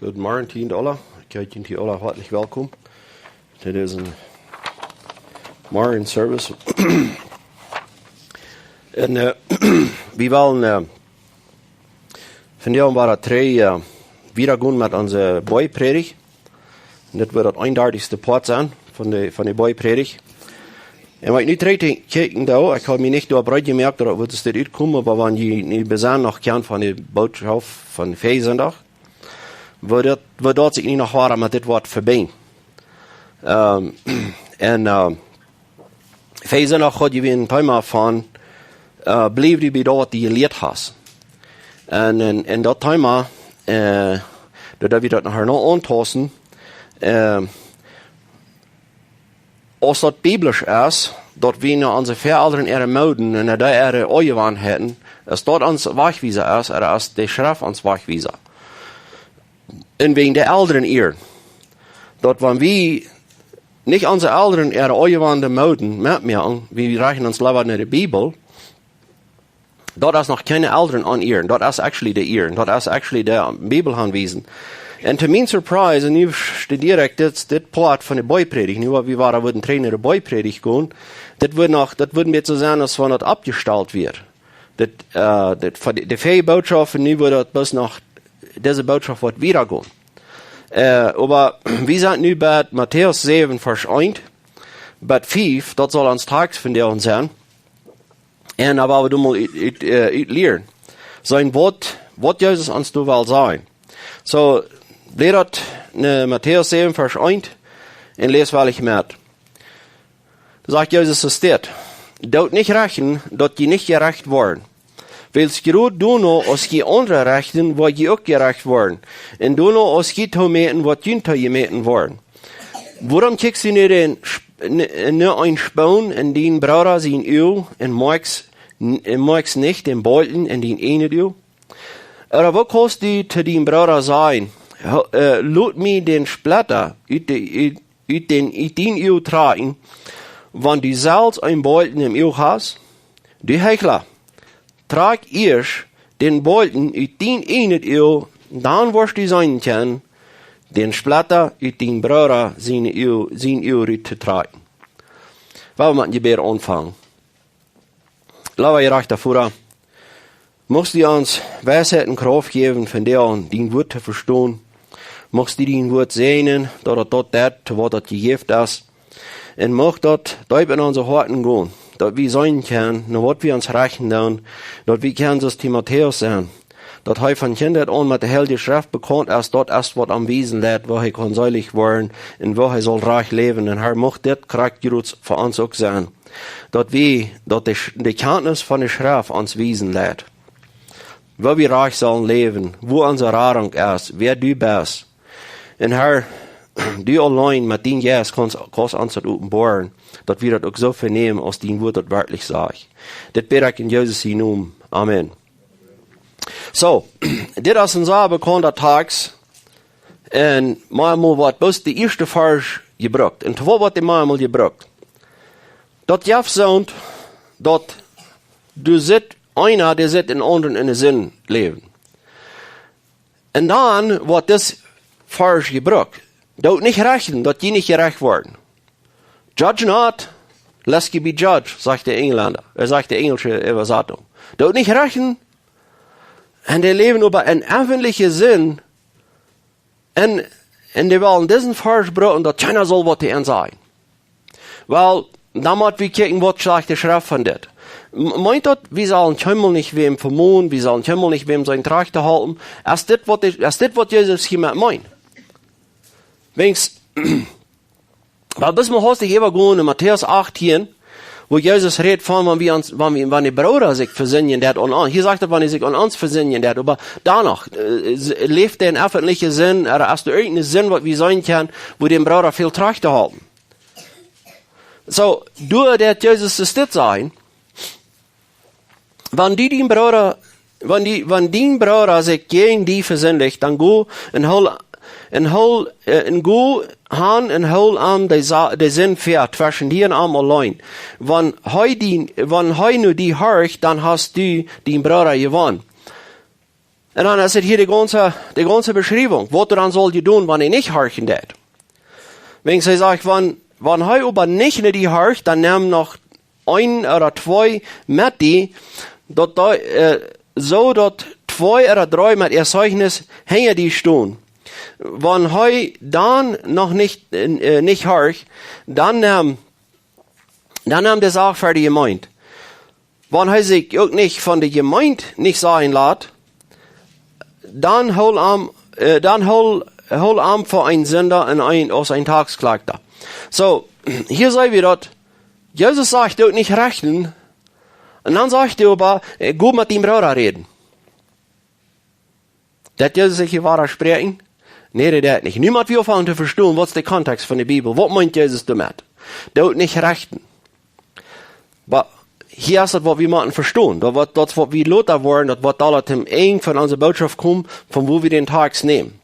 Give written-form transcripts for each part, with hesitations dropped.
Guten Morgen, Tien alle. Ik heet jullie alle hartelijk welkom. Dit is een morgenservice. En we willen vandaag waren drie weitergaan met onze boypredigt. Dit wordt het 31ste part zijn van de boypredigt. En wat ik nu drie kijken daar, ik had me niet door breed gemerkt dat het dit uitkomen, maar wanneer je niet bezien nog kent van de boodschap van Feesendag, wordt dat zich niet nog waar met dit woord verbeen. Feesendag had je weer een thema van, blijf je bij dat die je leert hast. En dat thema, dat we dat nog nog aantasten, als dat biblisch is, dat we naar onze verouderen ere mouden en naar die ere ooien hebben, als dat ons wegwijzer is, er is de schrift ons wegwijzer. En wegen de ouderen eer, dat wanneer we niet onze ouderen ere ooien mouden metmerken, we reichen ons liever naar de Bijbel, dat is nog keine ouderen aan eer, dat is actually de eer, dat is actually de Bijbel aanwijzen. En to mijn surprise, en nu studeer ik dit part van de boypredigt, nu we waren een trainer de boypredigt gaan, dat wordt een beetje zijn als wanneer het abgesteld wird. De vier boodschappen, nu wordt het best nog, deze boodschap wordt weer gaan. Maar we zijn nu bij Matthäus 7, vers 1, bij 5, dat zal ons straks vandaag zijn. En aber we doen mal leren. Zijn wat Jezus ons toe wil zijn. So, leer dat Matthäus 7, vers 1 en lees wel ich met. Da sagt Jesus es steht, doet nicht rechten, dat je nicht gerecht worden. Wils groot doen als je andere rechten, wat je ook gerecht worden. En doen als je te meten, wat je te meten worden. Waarom kijkst du niet een spoon en die Bruder zijn uw en maaks nicht den Bolten en die ene uw? Oder wat kost du te die Bruder zijn? Laat mij den Splatter uit den uw tragen, want du zelfs een Bolten im uw has? Du Heuchler, trag eerst den Bolten uit den ene uw, dan worst du zijn können, den Splatter uit den Bruder zijn uw uit te tragen. Waar we je beter aanvangen? Laten we je recht daarvoor. Mocht je ons wijsheid en kracht geven van die woord te verstaan. Mocht je die woord zegenen, dat het dat wat het gegeven is. En mocht dat diep in onze harten gaan. Dat we zijn kunnen, naar wat we ons rechten doen. Dat we kunnen zoals Timotheus zijn. Dat hij van kinderheid aan met de Heilige Schrift bekend is, dat is wat am Wesen leidt, waar hij kan seilig worden en waar hij zal reich leven. En hij mocht dit krachtgroot voor ons ook zijn. Dat de kennis van de Schrift ons Wesen leidt. Waar we reich zullen leven, wo onze Radung is, wer du bist. En Herr, du allein met die Geist kannst ons dat openbaren, dat we dat ook zo vernemen als die woord dat werkelijk zegt. Dit bid ik in Jezus' naam. Amen. So, dit is een zeer bekende tekst. En manchmal wordt best de eerste vers gebruikt. En terwijl wordt die manchmal gebruikt. Dat je zegt, dat du zit, einer die zit in anderen in de zin leven. En dan wordt dit vers gebruikt. Doet niet rechten, dat je niet gerecht worden. Judge not, lest you be judged, zegt de Engelander. Zegt de Engelse Übersetzung. Doet niet rechten. En die leven über een öffentliche zin. En die willen diesen vers gebruiken, dat keiner zal wat die zijn. Wel, dan moet we kijken wat zegt de Schrift van dit. Meint dat, we zullen helemaal niet wem vermoeden, we zullen helemaal niet wem zijn trachten houden. Is dit wat Jezus hiermee meint? Wenigstens, weil bis wir hastig übergehen in Matthäus 18, wo Jesus redet von, wenn die Brüder sich versinnen, der an uns. Hier sagt er, wenn die sich an uns versinnen, der, aber danach, lebt der in öffentlichen Sinn, oder hast du irgendeinen Sinn, was wir sein können, wo den Brüder viel Trachten haben. So, du, der Jesus ist das sein, wenn die Brüder sich gegen die versinnlich, dann go en go han en hol aan de zin fährt zwischen dir und am allein. Wenn hij nu die hört, dann hast du den Bruder gewonnen. Und dann ist hier die ganze Beschreibung, was du dann soll je tun, wenn ich nicht horchen det. Wenn sie sagt, wenn heu aber nicht in die horcht, dann nimm noch 1 oder 2 mit die, so dort 2 oder 3 mit ihr Zeugnis hängen die stehen. Wenn heu dann noch nicht horcht, dann nimm die Sache für die Gemeinde. Wenn heu sich auch nicht von der Gemeinde nicht sagen lässt, dann hol am für einen Sünder aus ein Tagsklagter. So, hier sei wir dort, Jesus sagt, du nicht rechnen, und dann sagt er aber, gut mit dem Bruder reden. Das Jesus sich hier wahr sprechen? Nee, das nicht. Niemand will anfangen zu verstehen, was der Kontext von der Bibel, was meint Jesus damit? Du nicht rechnen. Aber hier ist das, was wir müssen verstehen. Das, was wir Luther wollen, das, was alle zum Eng von unserer Botschaft kommt, von wo wir den Tag nehmen.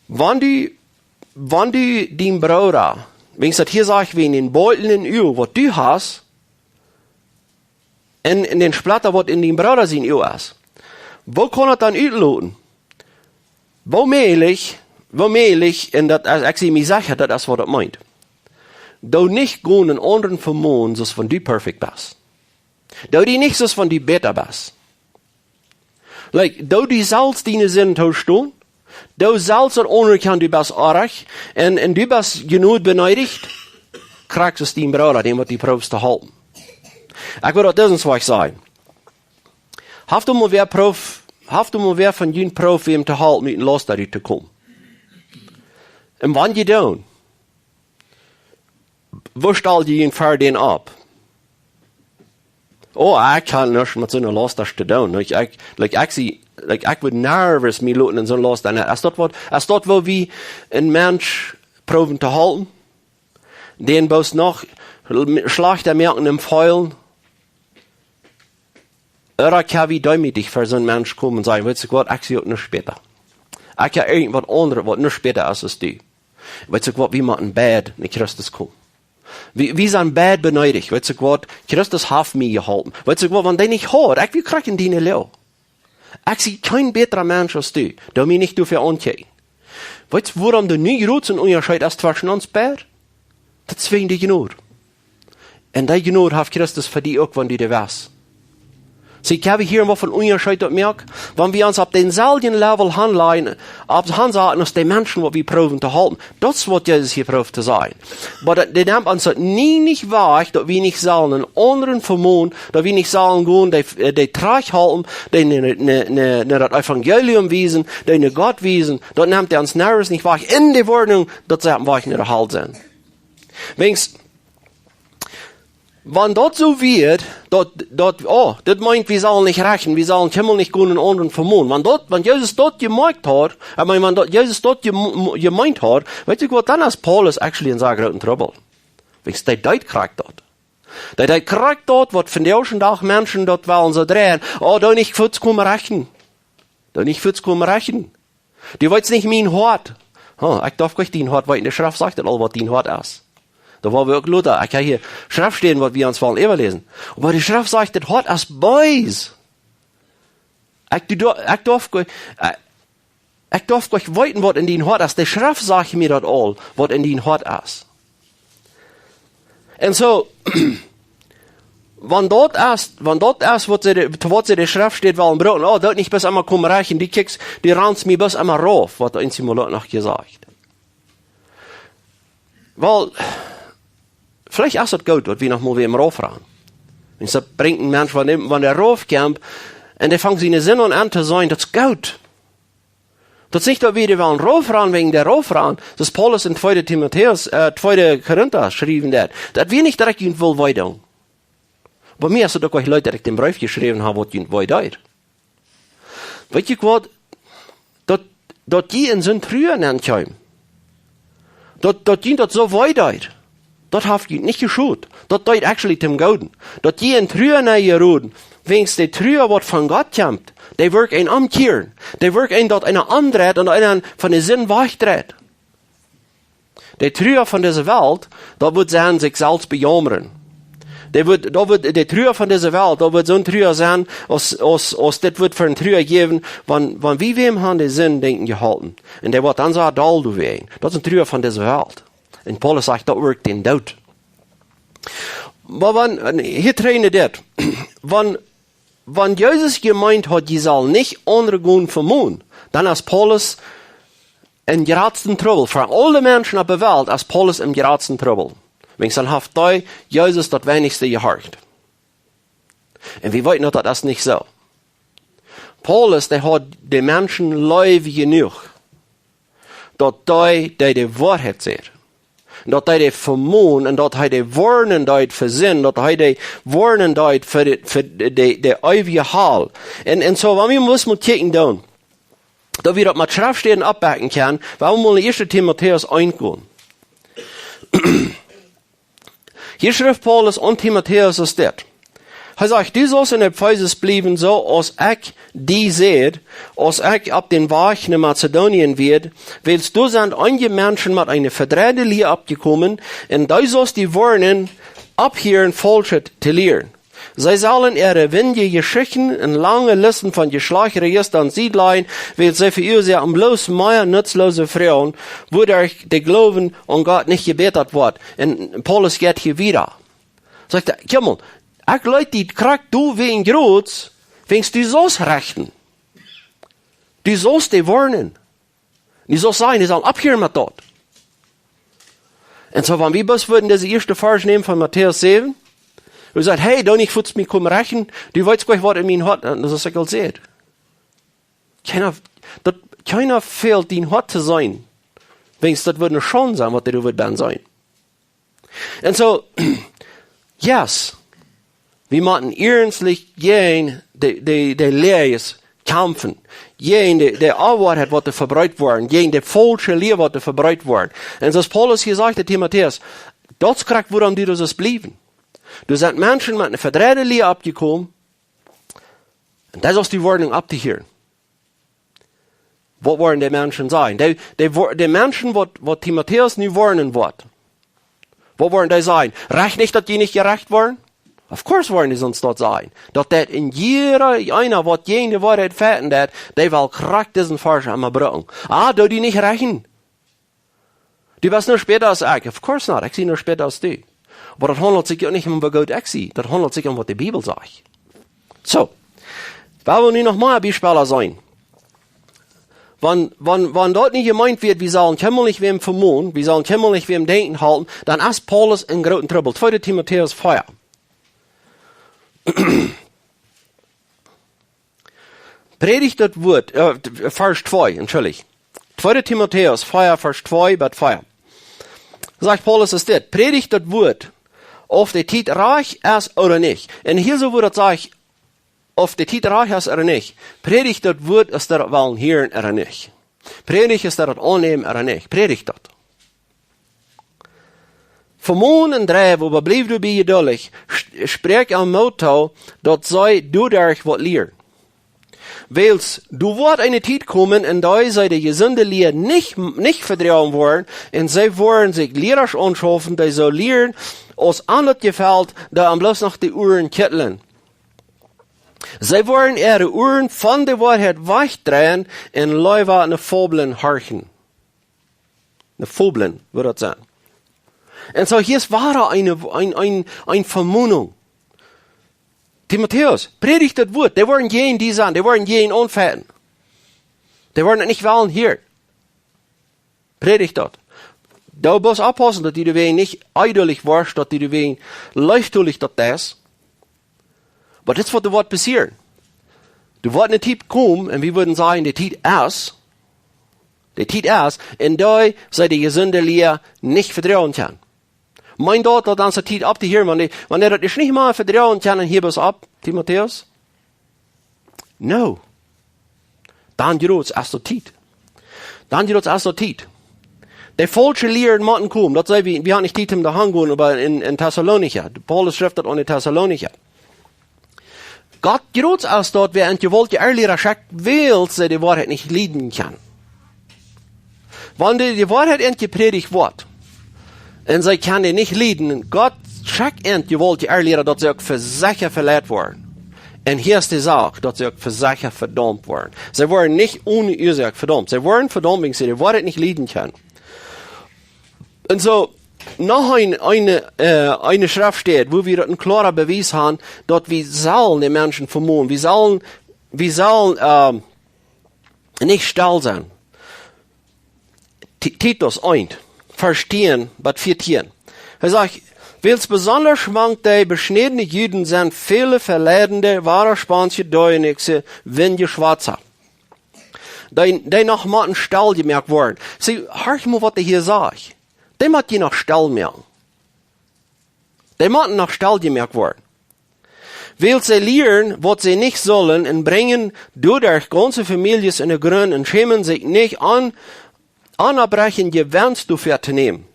Wenn du den Bruder, wenn ich das hier sage, wie in den Beutel in Öl, was du hast, in den Splatter, was in den Bruder sein Öl ist, wo kann er dann utloten? Wo mehlig, und das, ich mir sicher, das ist, was das meint. Du nicht gehen in anderen vermohnen, so von du perfekt bist. Du die nicht so von du besser bist. Du die sollst deine Sinn tauschen, du sollst anerkennen, du bist arg, und du bist genug beneidigt, kriegst es den Bruder, dem wird die Proofs zu halten. Ich will das was sagen. Haft du mal wer von jenen Prof, wem zu halten, mit dem Los dadurch zu kommen. Und wann je tun? Wo stellt ihr ihn für den ab? Oh, ich kann nicht mit so einer Last das zu tun. Ich würde nervös mich lassen in so einer Last. Ist das wo wie ein Mensch proben zu halten? Den bloß noch schlechter merken im Feulen. Oder kann wie dich für so einen Mensch kommen und sagen, weißt du was, ich sehe nicht später. Ich kann irgendwas anderes, was nicht später ist als du. Weißt du was, wie man ein Bad in Christus kommt. Wie sein Bad beneidigt. Weißt du was, Christus hat mir geholfen. Weißt du was, wenn der nicht hört, ich will kriegen deine Leo. Ich sehe kein besserer Mensch als du. Du mich nicht dafür ankehren. Weißt du, warum du nie groß und Unterschied hast zwischen uns Bad? Das ist wegen der Gnade. Und die Gnade hat Christus für dich auch, wenn du das weißt. Sie haben hier was von Unterschied merken, wenn wir uns auf denselben Level handeln, handeln als die Menschen, die wir proben zu halten. Das ist, was Jesus hier probt zu sein. Aber die nehmen uns nie nicht wahr, dass wir nicht sollen einen anderen vermohnen, dass wir nicht sollen gehen, die Trag halten, die das Evangelium wiesen, die Gott wiesen. Das nimmt uns nervös nicht wahr, in die Wohnung, dass sie am Weichen der Halt sind. Wenn das so wird, das meint, wir sollen nicht rechnen, wir sollen Himmel nicht gehen und anderen vermohnen. Wenn Jesus dort gemeint hat, wenn Jesus dort gemeint hat, weißt du was, dann ist Paulus actually in seiner großen Trouble. Weil der Deut kriegt dort. Der kriegt dort, was von der schon Tag Menschen dort wollen so drehen, da nicht kurz kommen rechnen. Da nicht kurz kommen rechnen. Die wollen nicht mein Hort. Ich darf gleich den Hort, weil in der Schrift sagt all, was den Hort ist. Da war wir auch Luther. Ich kann hier Schrift stehen, was wir uns wollen überlesen. Aber die Schrift sagt, das hat als Boys. Ich darf gleich weiten, was in den Hort ist. Die Schrift sagt mir das all, was in den Hort ist. Und so, wenn dort ist, was sie die Schrift steht, wollen brauchen, dort nicht bis einmal kommen reichen, die ranzt mir bis einmal rauf, was der Insimulot noch gesagt. Weil, vielleicht ist es gut, dass wir noch mal wieder im Rauf ran. Wenn es bringt ein Mensch, wenn der Rauf kommt, und der fängt seine Sinne an zu sein, das ist gut. Das ist nicht, dass wir wollen Rauf ran wegen der Rauf ran. Das ist Paulus in 2. Korinther geschrieben hat. Das wir nicht direkt in Wohlweidung. Bei mir ist es doch auch Leute, die den Brief geschrieben haben, was in Wohlweidung. Weißt du was? Dort die in so ein Trühen ankommen. Dort dient das so weit. Dort hat die nicht geschult. Dort dient actually zum Gouden. Dort die in Trühe ruden. Wegen der Trühe, was von Gott kommt, die wirkt ein umkehren. Die wirkt ein dort eine andreht und einen von der Sinn wegdreht. Die Trühe von dieser Welt, dort wird sie sich selbst bejammern. Da wird der Trüger von dieser Welt, da wird so ein Trüger sein, das wird für ein Trüger geben, wann wie wem haben die Sinn denken gehalten. Und der wird dann sagen, da du wehen. Das ist ein Trüger von dieser Welt. Und Paulus sagt, das wirkt den Tod. Aber hier trainiert das. Wenn Jesus gemeint hat, die soll nicht andere gehen vermuten, dann ist Paulus in geratsten Trouble. Für alle Menschen auf der Welt ist Paulus im geratsten Trouble. Wenn dann hat Jesus das wenigste gehorcht. Und wir wissen, dass das nicht so. Paulus, der hat den Menschen lieb genug, dass die Wahrheit sieht. Dat hij de vermoeden en dat hij de woorden deed verzin, dat hij de woorden deed voor de eeuwige haal. En zo, wat we moeten kijken doen, dat we dat met schriftsteden afbakken kunnen, waarom we in 1. Timotheus 1 gaan. Hier schrift Paulus an Timotheus als dit. Hij zegt, du sollst in Ephesus blijven zo als ik die seht, als ik op den Weg naar Mazedonien werd, willst du sind einige Menschen mit einer verdrehte Lehre abgekommen, und du sollst die Woorden abhören, falsche zu lehren. Sie sollen ihre windige Geschichten und lange Listen von Geschlechtsregistern siedlein, weil sie verursachen bloß mehr nutzlose Frauen, wodurch der Glauben an Gott nicht gebetet wird. Und Paulus geht hier wieder. Sagt er, komm mal, ich leute die krieg du wegen Groß, wennst du sollst rechten. Du sollst die warnen. Du sollst sagen, die sollen abhören mit dort. Und so, wenn wir bloß würden diese erste Vers nehmen von Matthäus 7, und sagt, hey, da nicht futz mich kommen rechnen, du weißt gleich, was in mir hat, und das ist egal seht. Keiner fehlt, den hat zu sein, wenn's das würde schon sein, was du wird dann sein. Und so, yes, wir müssen ernstlich gehen, die Lehres kämpfen, gegen die Arbeit hat, was verbreitet worden, gegen die falsche Lehre, was verbreitet worden. Und so ist Paulus hier sagt, Timotheus, das kriegt, woran du das blieben. Du sind Menschen mit einer verdrehten Lehre abgekommen, und das ist die Warnung abzuhören. Was wollen die Menschen sein? Die Menschen, was Timotheus nie warnen wird, was wollen die sein? Recht nicht, dass die nicht gerecht waren? Of course wollen die sonst dort sein. Dass das in jeder einer, was gegen die Wahrheit fährten, die will krack diesen Vers einmal bringen. Du die nicht rechen. Du bist nur später als ich. Of course not. Ich sehe nur später als du. Aber das handelt sich ja nicht um, was Gott ich sehe. Das handelt sich um, was die Bibel sagt. So. Wir wollen noch mal ein Beispiel sein. Wenn dort nicht gemeint wird, wir sollen kämmerlich wem vermuten, wir sollen kämmerlich wem denken halten, dann ist Paulus in großen Trouble. 2. Timotheus 4. Predigt das Wort, Vers 2, entschuldigt. 2. Timotheus 4, Vers 2, Bad 4. Sagt Paulus ist das, predigt das Wort, ob der Tit reich ist oder nicht. Und hier so wird das sagen, ob der Tit reich ist oder nicht. Predigt das Wort, ist das wollen hören oder nicht. Predigt ist das annehmen oder nicht. Predigt das. Vermoeden en drijven, aber blijf du bij je dullig. Spreek aan Motto, dat zij dadurch wat leeren. Weils, du wordt eine Tijd komen en da zij de gezonde leer nicht vertrauen worden, en zij worden zich leerders anschaffen, die zo leren, als aan het gefällt, da am bloß noch die Uhren kittelen. Zij worden ihre Uhren von der Wahrheit wegdrehen en leuwe eine Fabeln horchen. Eine Fabeln, würde das sein. Und so, hier ist wahre eine Vermutung. Timotheus, predigt das Wort. Die wollen gehen, die sein, die wollen gehen unfäden. Die wollen nicht wollen hier. Predigt das. Da musst du aufpassen, dass die wegen nicht eidelig warst, dass die wegen leichttulich das. Aber das wird was passieren. Du wirst eine Zeit kommen, und wir würden sagen, die Zeit ist, und da sei die gesunde Lehre nicht vertrauen kann. Mein Gott, dann ist die Zeit ab zu hören, wenn er das nicht mal vertrauen kann, dann hier was ab, Timotheus. No. Dann geht es erst die Zeit. Die falsche Lehre müssen kommen. Das sei wir haben nicht Zeit im Daheim gehen, aber in Thessalonicher. Paulus schreibt das an die Thessalonicher. Gott geht es erst dort, wer ein gewollt ehrlicher Schack will, sie die Wahrheit nicht leiden kann. Wenn die Wahrheit endlich gepredigt wird, und sie kann die nicht leiden, Gott Schack end, je wollt je erleren dat ze ook voor zich verleid worden. En hier ist die Sache, dass sie auch für sich verdammt worden. Sie waren nicht ohne Ursache verdammt. Sie waren verdammt, wegen sie die Wahrheit nicht leiden können. Und so, noch eine Schrift steht, wo wir einen klaren Beweis haben, dass wir sollen die Menschen vermuten. Wir sollen nicht still sein. Titus 1, verstehen, was 14. Er sagt, Wils besonders schwankt die beschnittene Juden sind viele verleidende, wahre spanische Deuenixe, wenn je schwarzer. Die noch mal ein Stall gemerkt worden. Sie, hör mal, was der hier sagt. Die macht je noch Stall merken. Die macht noch Stall gemerkt worden. Weil sie lehren, was sie nicht sollen, und bringen dadurch ganze Familien in den Grund und schämen sich nicht an, abbrechen Gewinns dafür zu nehmen.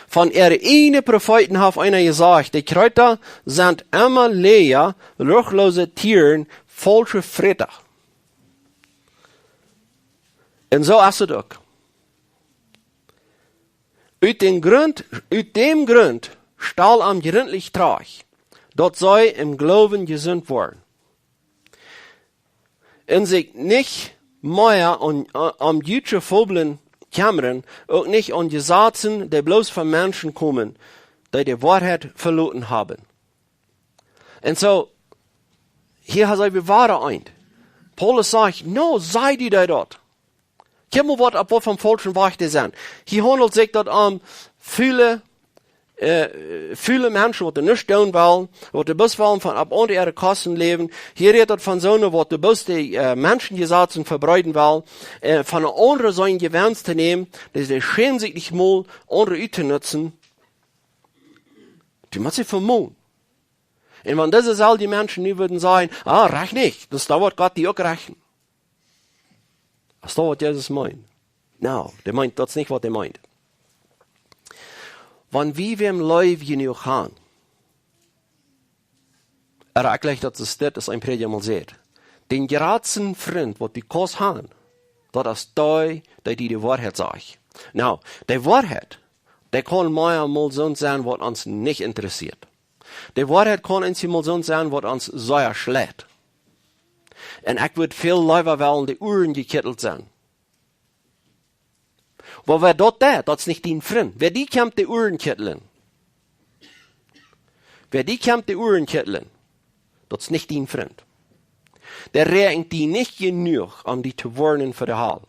Von ihre eigenen Propheten hat einer gesagt, die Kräuter sind immer leer, ruchlose Tieren, falsche Fritter. Und so ist es auch. Uit dem Grund stahl am gründlich trag, dort soll im Glauben gesund worden. Und sich nicht mehr am jüdische Vogeln Kämmern, auch nicht an die Sachen, die bloß von Menschen kommen, die Wahrheit verloren haben. Und so, hier hat wir Wahre ein. Paulus sagt, no, sei die da dort. Kijk maar wat vom falschen Weg die sind. Hier handelt sich dort viele Menschen, die nicht tun wollen, die bloß wollen von ab unter ihre Kosten leben. Hier redet von so einer, die bloß die Menschen gesatzen verbreiten wollen, von einer anderen sollen Gewinns zu nehmen, die sie schämen sich nicht mal, andere zu nutzen. Die muss sich vermuten. Und wenn diese all die Menschen nie würden sagen, reich nicht, das dauert Gott die auch rechnen. Das dauert Jesus meint. No, der meint das nicht, was der meint. Wenn wir im Leben genug haben, gleich, dass es das ein Prediger mal sieht, den geraden Freund, was die Kurs haben, das ist die Wahrheit sagt. Now, die Wahrheit, die kann mal so sein, was uns nicht interessiert. Die Wahrheit kann uns mal so sein, was uns sehr schlägt. Und ich würde viel lieber wollen, die Uhren gekittelt sein. Aber wer dort das ist nicht dein Freund. Wer die kommt, die Uhren kitteln. Wer die kommt, die Uhren kitteln, das ist nicht dein Freund. Der regt die nicht genug, um die zu warnen für die Hall.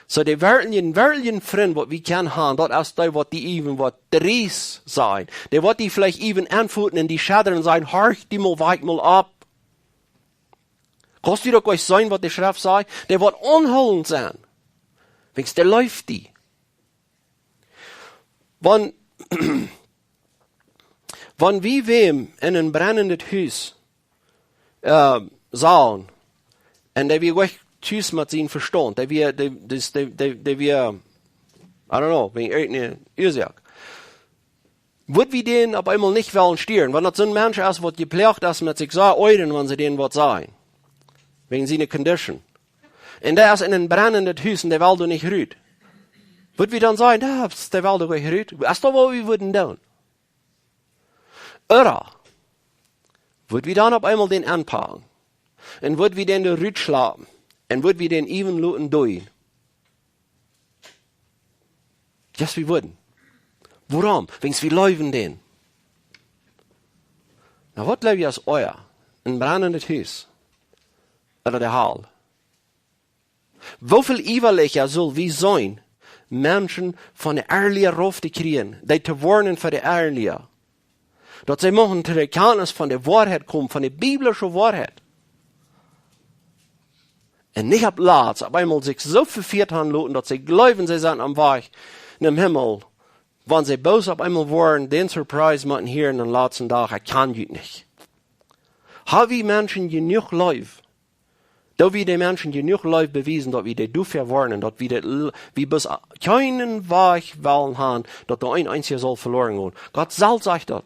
So die wirklichen Freund, was wir können haben, das ist die, was die even was dries sein. Die, was die vielleicht even anfuten in die Schadern und sagen, horch die mal, weich mal ab. Kannst du doch euch sein, was die Schrift sagt? Der wird unholend sein. Wegen der läuft die. Wenn wir wem in ein brennendes Haus sahen, und der wir euch tschüss mit ihnen verstehen, der wir, I don't know, wegen irgendeiner Ursache, würden wir den auf einmal nicht wollen stieren, wenn das so ein Mensch ist, was geplant ist, mit sich so euren, wenn sie denen was sagen. Wegen seiner Condition. Und der ist in einem brennenden Haus und der will du nicht rüht. Würden wir dann sagen, der will du nicht rüht? Das ist doch, was wir würden tun. Oder würden wir dann auf einmal den anpacken. Und würden wir den rüht schlagen. Und würden wir den even luten durch. Yes, wir würden. Warum? Wegen wir leuven den. Na, was lebe ich als euer? Ein brennendes Haus. Oder der Hall. Wieviel ehrlicher soll wir sein, Menschen von der Ehrliche rauf zu kriegen, die zu warnen für die Ehrliche. Dass sie machen zu der Kenntnis von der Wahrheit kommen, von der biblischen Wahrheit. Und nicht ab Platz, auf einmal sich so verführt haben lassen, dass sie glauben, sie sind am Weg in dem Himmel. Wenn sie böse auf einmal waren, den Surprise machen hier in den letzten Tagen, ich kann das nicht. Haben wir Menschen genug Leib, da wir den Menschen genug Leute bewiesen, dass wir die dafür warnen, dass wir bis keinen Weg wollen haben, dass der ein einziger soll verloren gehen. Gott selbst sagt das.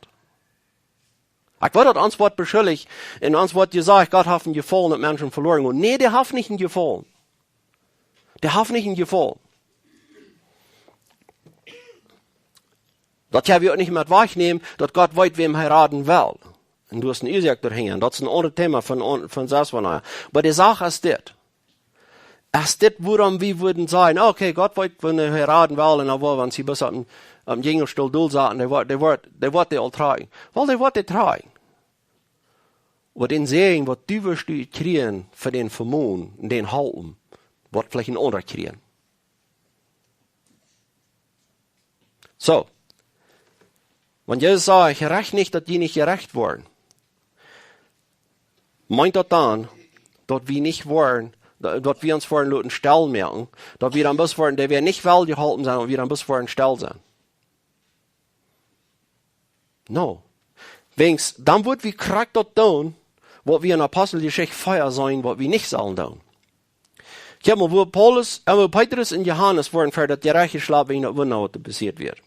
Ich war das Antwort beschuldigt, in Antwort gesagt, Gott hat einen Gefallen, dass Menschen verloren gehen. Nee, der hat nicht einen Gefallen. Der hat nicht einen Gefallen. Dat gaan we ook niet met wegnemen, dat God weet wem hij raden wil. En du hast een Isaac doorheen. Dat is een ander thema van 6 van haar. Maar de zaak is dit. Als dit waarom we würden sagen, okay, Gott weet, wenn hij raden wil, en dan wollen sie bis am Jüngerstuhl doel zaten, der wird die al tragen. Wel, der wird die tragen. Aber den sehen, was du wirst du kriegen für den Vermögen, den halten, wird vielleicht ein anderer kriegen. So. Wenn Jesus sagt, ich recht nicht, dass die nicht gerecht worden, meint das dann, dass wir nicht wollen, dass wir uns vor einen Leuten Stell merken, dass wir dann bis wollen, der wir nicht well gehalten sein und wir dann bis vor einen Stell sein. No. Wenigstens, dann wird wir korrekt das tun, was wir in Apostelgeschichte 4 sein, was wir nicht sollen tun. Ich habe mal, wo Petrus und Johannes waren für das gerechte Schlaf, wenn das was passiert wird.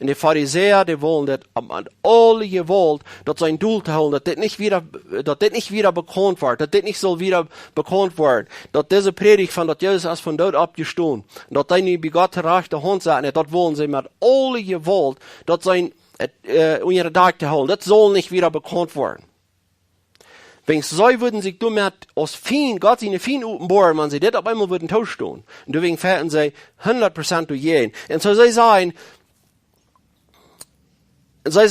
Und die Pharisäer, die wollen das, alle gewollt, dass sein Doel zu holen, dass das nicht wieder bekannt wird, dass das nicht soll wieder bekannt werden, dass diese Predigt von, dass Jesus ist von dort abgestoßen, dass die nicht bei Gott rechte Hand sein, das wollen sie mit alle gewollt, dass sein, ihre Tag zu holen, das soll nicht wieder bekannt werden. Wenn sie würden sich damit aus fein, Gott seine fein uppenbaren, wenn sie das auf einmal würden tauschen. Und deswegen fährten sie 100% durch jeden. Und so sie sagen, sie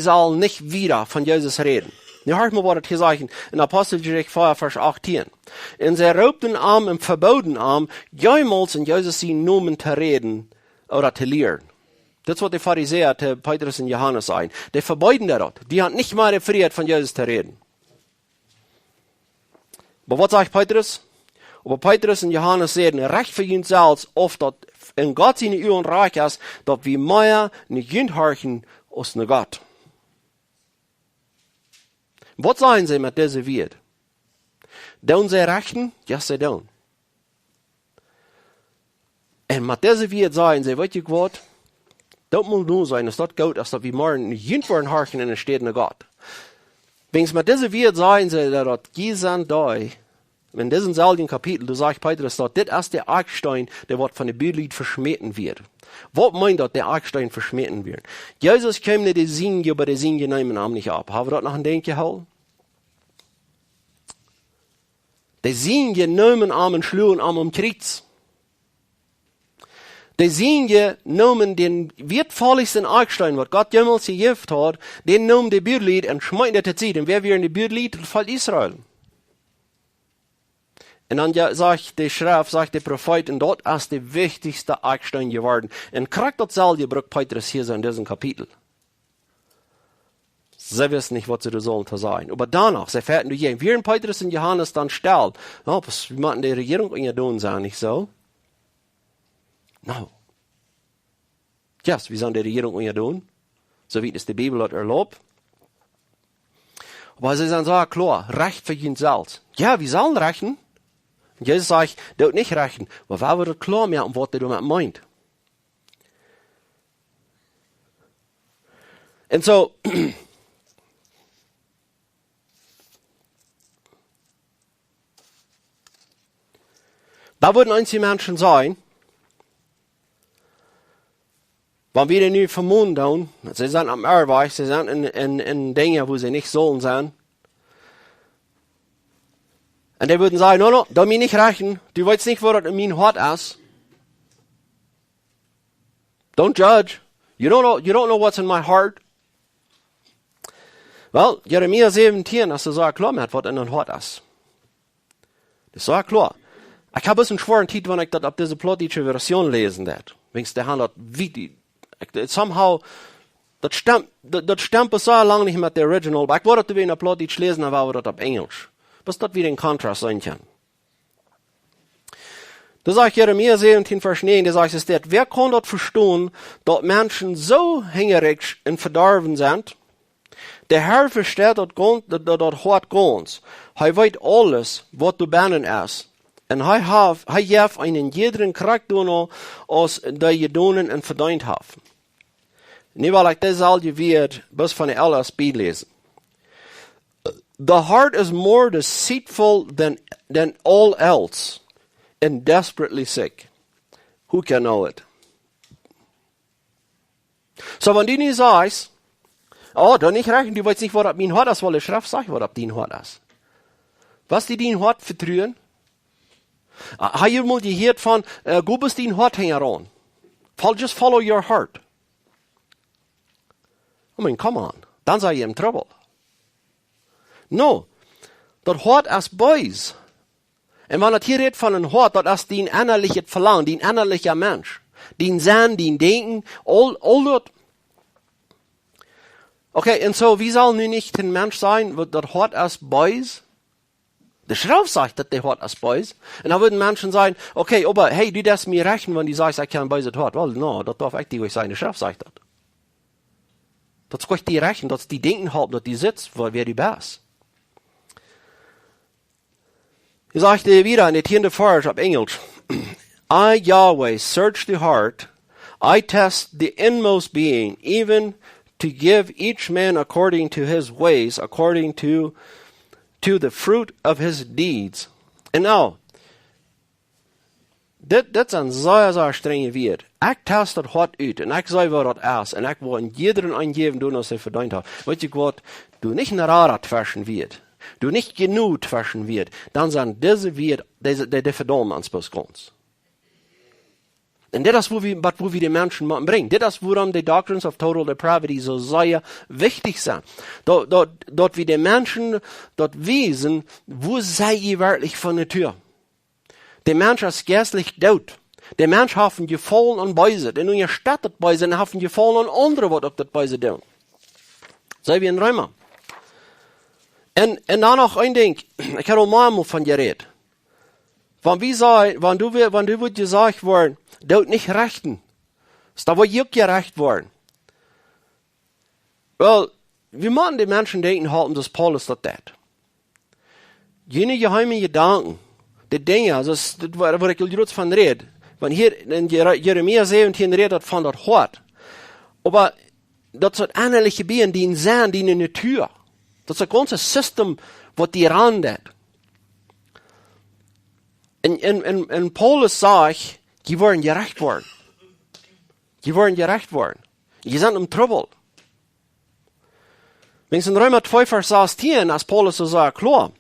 sollen nicht wieder von Jesus reden. Nu hört mal, was das hier sagt, in Apostelgeschichte 4, Vers 18. Und sie raubten Arm und verboten Arm, jemals in Jesus seinen Namen zu reden oder zu lehren. Das ist, was die Pharisäer, die Petrus und Johannes sagen. Die verbeuten das. Die haben nicht mal die Freiheit, von Jesus zu reden. Aber was sagt Petrus? Aber Petrus und Johannes sagen, recht für ihn selbst, oft, dass in Gott seine Uhr und Reich ist, dass wir mehr nicht hinhorchen als ne Gott. Was sagen sie mit dieser Welt? Tun sie rechten? Ja, sie tun. Und mit dieser Welt sagen sie, weißt du was? Das muss nur sein, dass das gut ist, dass wir morgen nicht hinhorchen in der Städte ne Gott. Wenn es mit dieser Welt sagen sie, dass diesen Tag, in diesem selben Kapitel, du sagst Petrus, dass das ist der Eckstein, der wird von der Bibel verschmähten wird. Was meint das, der Eckstein verschmähten wird? Jesus kam nicht die Siege, aber die Siege nehmen ihm nicht ab. Haben wir das noch ein Denkgehalt? Die Siege nehmen ihm und schlugen ihm am Kreuz. Die Siege nehmen den wertvollsten Eckstein, was Gott jemals gegeben hat, den nehmen die Bibel und schmeißen das zu. Und wer wir in die Bibel, das Volk Israel. Und dann sagt die Schrift, sagt der Prophet, und dort ist der wichtigste Eckstein geworden. Und kriegt das selbe braucht Petrus hier so in diesem Kapitel. Sie wissen nicht, was sie da sollen zu sagen. Aber danach, sie fährten durch jeden. Wir in Petrus und Johannes dann stellt, oh, was, wie machen die Regierung in ihr tun, sagen nicht so? No. Yes, wie sollen die Regierung in ihr tun? So wie es die Bibel hat erlaubt. Aber sie sagen so, klar, Recht für ihn selbst. Ja, wir sollen rechnen. Und Jesus sagt, dort nicht rechnen. Aber wer wird klar mehr, was er damit meint? Und so, da würden einige Menschen sein, wenn wir die vermuten tun, sie sind am Arbeit, sie sind in Dingen, wo sie nicht sollen sein. Und die würden sagen, no, da mir nicht rechnen, du weißt nicht, was das in meinem Hart ist. Don't judge. You don't know what's in my heart. Well, Jeremia 17, hast du so erklärt, was in deinem Hart ist. Das ist so klar. Ich habe ein bisschen schweren Titel, wenn ich das auf diese plottische Version lesen werde. Wenn es der Hand hat, wie die, somehow, das stimmt bis so lange nicht mit der Original, aber ich wollte das in der plottisch lesen, dann war das auf Englisch. Was das wieder ein Kontrast sein kann. Da sagt Jeremia 17, Vers 9, da sagt es, wer kann dort verstehen, dass Menschen so hängerig und verdorben sind? Der Herr versteht dort hart ganz. Er weiß alles, was du bannen ist. Und er hat einen jeden Charakter, als die Jedonen und verdient haben. Nu wil ik dit al je weer bis van de LSB lesen. The heart is more deceitful than all else and desperately sick. Who can know it? So, wenn du nicht sagst, oh, du nicht rechnen, du weißt nicht, was ab mein Hort ist, weil die Schrift sagt, was ab dein Hort ist. Was die dein Hort vertrauen? Hast du mal gehört von, go bist dein Hort heran? Just follow your heart. I mean, come on. Dann sei ihr in Trouble. No. Das Hort ist Beis. Und wenn das hier redet von einem Hort, das ist dein innerliches Verlangen, dein innerlicher Mensch. Dein Sein, dein Denken, all das. Okay, und so, wie soll nun nicht ein Mensch sein, wird das Hort ist Beis? Der Schrift sagt, dass der Hort ist Beis. Und dann würden Menschen sagen, okay, aber hey, du darfst mir rechnen, wenn du sagst, ich kann Beis Hort. Well, no, das darf echt nicht sein. Der Schrift sagt das. Das kann ich dir rechnen, dass die denken halt, dass die sitzt, wer du bist. Ich sagte wieder in der 10. Vers auf Englisch, I, Yahweh, search the heart, I test the inmost being, even to give each man according to his ways, according to the fruit of his deeds. Und now, das ist ein sehr, sehr strenger Wert. Ich teste das Hort uit und ich sage, was das ist. Und ich will jedem eingeben, du was er verdient hat. Weißt du was, du nicht ein Rad waschen wird, du nicht genug waschen wird, dann sind diese Wert, der verdammt ans Busgrund. Und das ist, wo wir die Menschen bringen. Das ist, woran die Doctrines of Total Depravity so sehr wichtig sind. Dort wir die Menschen dort wissen, wo sei ihr wirklich von der Tür. Der Mensch ist geistlich tot. Der Mensch hat gefallen an Beise. Denn nun erstattet Beise, und hat gefallen an andere, was auf das Beise tun. Sei wie in Römer. Und dann noch ein Ding. Ich habe auch mal von geredet. Wenn du wird gesagt worden, dort nicht rechten. Ist da, wo ich gerecht worden. Well, wir machen die Menschen denken halten, dass Paulus das tut. Jene geheime Gedanken, die Dinge, also das, wo ich jetzt von rede, wenn hier in Jeremia 17 redet von das Hort, aber das ist ein innerliche Bein, die in die in der Tür. Das ist ein ganzes System, was die randet. Und Paulus sagt, die wollen gerecht worden. Die wollen gerecht worden. Die sind im Trouble. Wenn es in Römer 2, Vers 16, als Paulus so sagt, klar.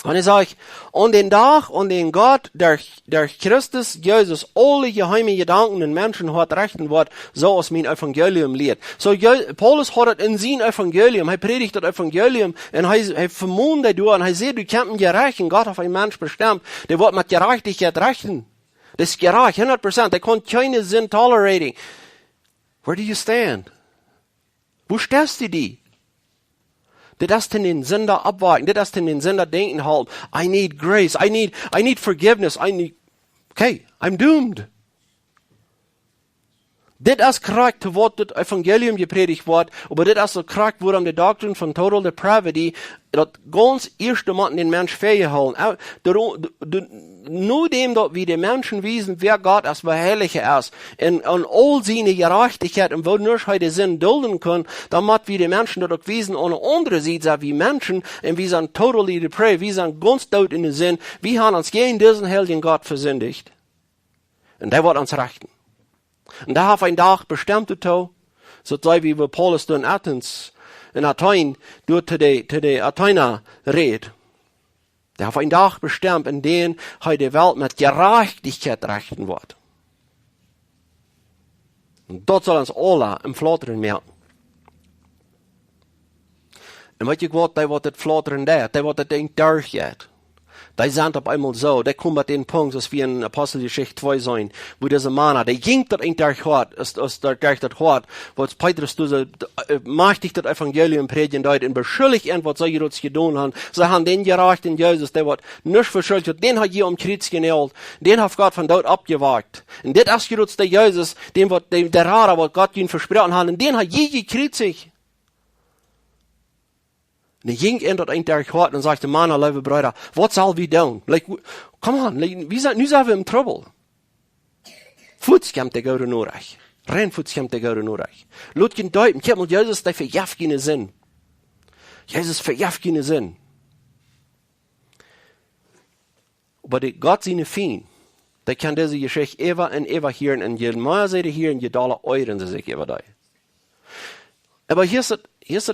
Und er sagt, und den Tag und den Gott, der Christus Jesus alle geheime Gedanken den Menschen hat rechten wird, so aus mein Evangelium lehrt. So, Paulus hat es in sein Evangelium, er predigt das Evangelium, und er vermont das durch, und er sagt, du kannst nicht rechten, Gott hat einen Mensch bestimmt, der wird mit Gerechtigkeit rechten. Das ist gerecht, 100%, der kann keine Sinn tolerating. Where do you stand? Wo stehst du die? Das ist in den Sünder abwarten. Das ist in den Sünder denken halt. I need grace. I need forgiveness. Okay, I'm doomed. Das ist korrekt, wo das Evangelium gepredigt wird, aber das ist so korrekt, woran die Doctrine von Total Depravity, das ganz erste Mal den Mensch festgehalten. Nur dem, dass wir den Menschen wissen, wer Gott ist, wer heilig ist, und all seine Gerechtigkeit und wo nur heute Sinn dulden können, damit wir den Menschen dort wissen, ohne andere sieht, wie Menschen, und wir sind totally depraved, wir sind ganz tot in den Sinn, wir haben uns gegen diesen heiligen Gott versündigt. Und der wird uns rechten. Und da hat ein Tag bestimmt, so wie Paulus in Athen, durch die Athener redet. Der hat ein Tag bestimmt, in dem die Welt mit Gerechtigkeit rechten wird. Und dort soll uns alle im Flattern merken. Und weißt du was, der wird das Flattern der wird das Ding durchgehen. Die sind auf einmal so, der kommt mit den Punkt, dass wir in Apostelgeschichte 2 sein, wo dieser Mann, der ging dort in der Hort, durch das Hort, wo es Petrus mächtig das Evangelium predigen dort und beschuldigt ihn, was sie jetzt getan haben. Sie haben den gerecht in Jesus, der wird nicht verschuldigt, den hat je um Kreuz genäht, den hat Gott von dort abgewagt. Und das ist jetzt der Jesus, der Rara, was Gott ihnen versprochen hat, und den hat je gekreuzigt. Und er ging in dort in der Hort und sagte, Mann, liebe Brüder, was soll wir tun? Come on, nu sind wir im Trouble. Fuß kommt der Gaude nur reich. Rennfuß kommt der Gaude nur reich. Lutgen deuten, ich hab mit Jesus, der verjafft keine Sinn. Jesus verjafft keine Sinn. Aber Gott seine Fien, der kann diese Geschichte ever und ever hören, und je mehr sie hören, je doller euren sie sich über die. Aber hier ist das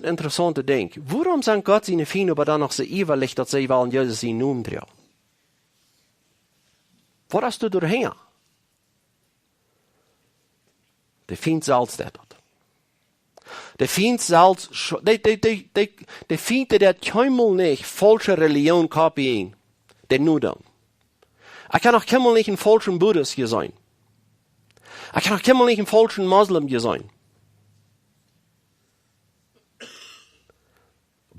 interessante Ding. Warum sind Gott seine Fiende aber dann noch so ewig, dass sie wollen Jesus seinen Namen drehen? Was hast du dahinter? Der Feind selbst das. Der Feind selbst, der Feind, der keinmal nicht falsche Religion kopieren, der nur dann. Er kann auch keinmal nicht ein falschen Buddhist hier sein. Er kann auch keinmal nicht ein falschen Muslim hier sein.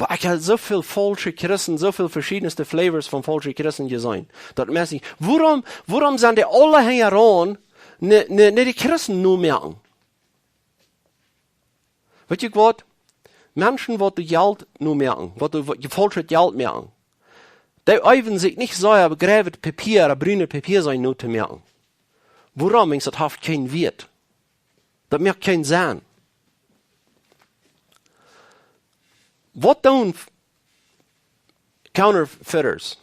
Aber er kann so viel falsche Christen, so viel verschiedenste Flavors von falschen Christen hier sein. Das mäßig. Warum sind die alle heran, ne die Christen nur merken? Weet je wat? Menschen, die Geld nur merken, die falsche Geld merken, die öffnen sich nicht so, aber grävet Papier, brüne Papier sein nur zu merken. Warum? Das hat keinen Wert. Das macht keinen Sinn. Was tun Counterfeiters?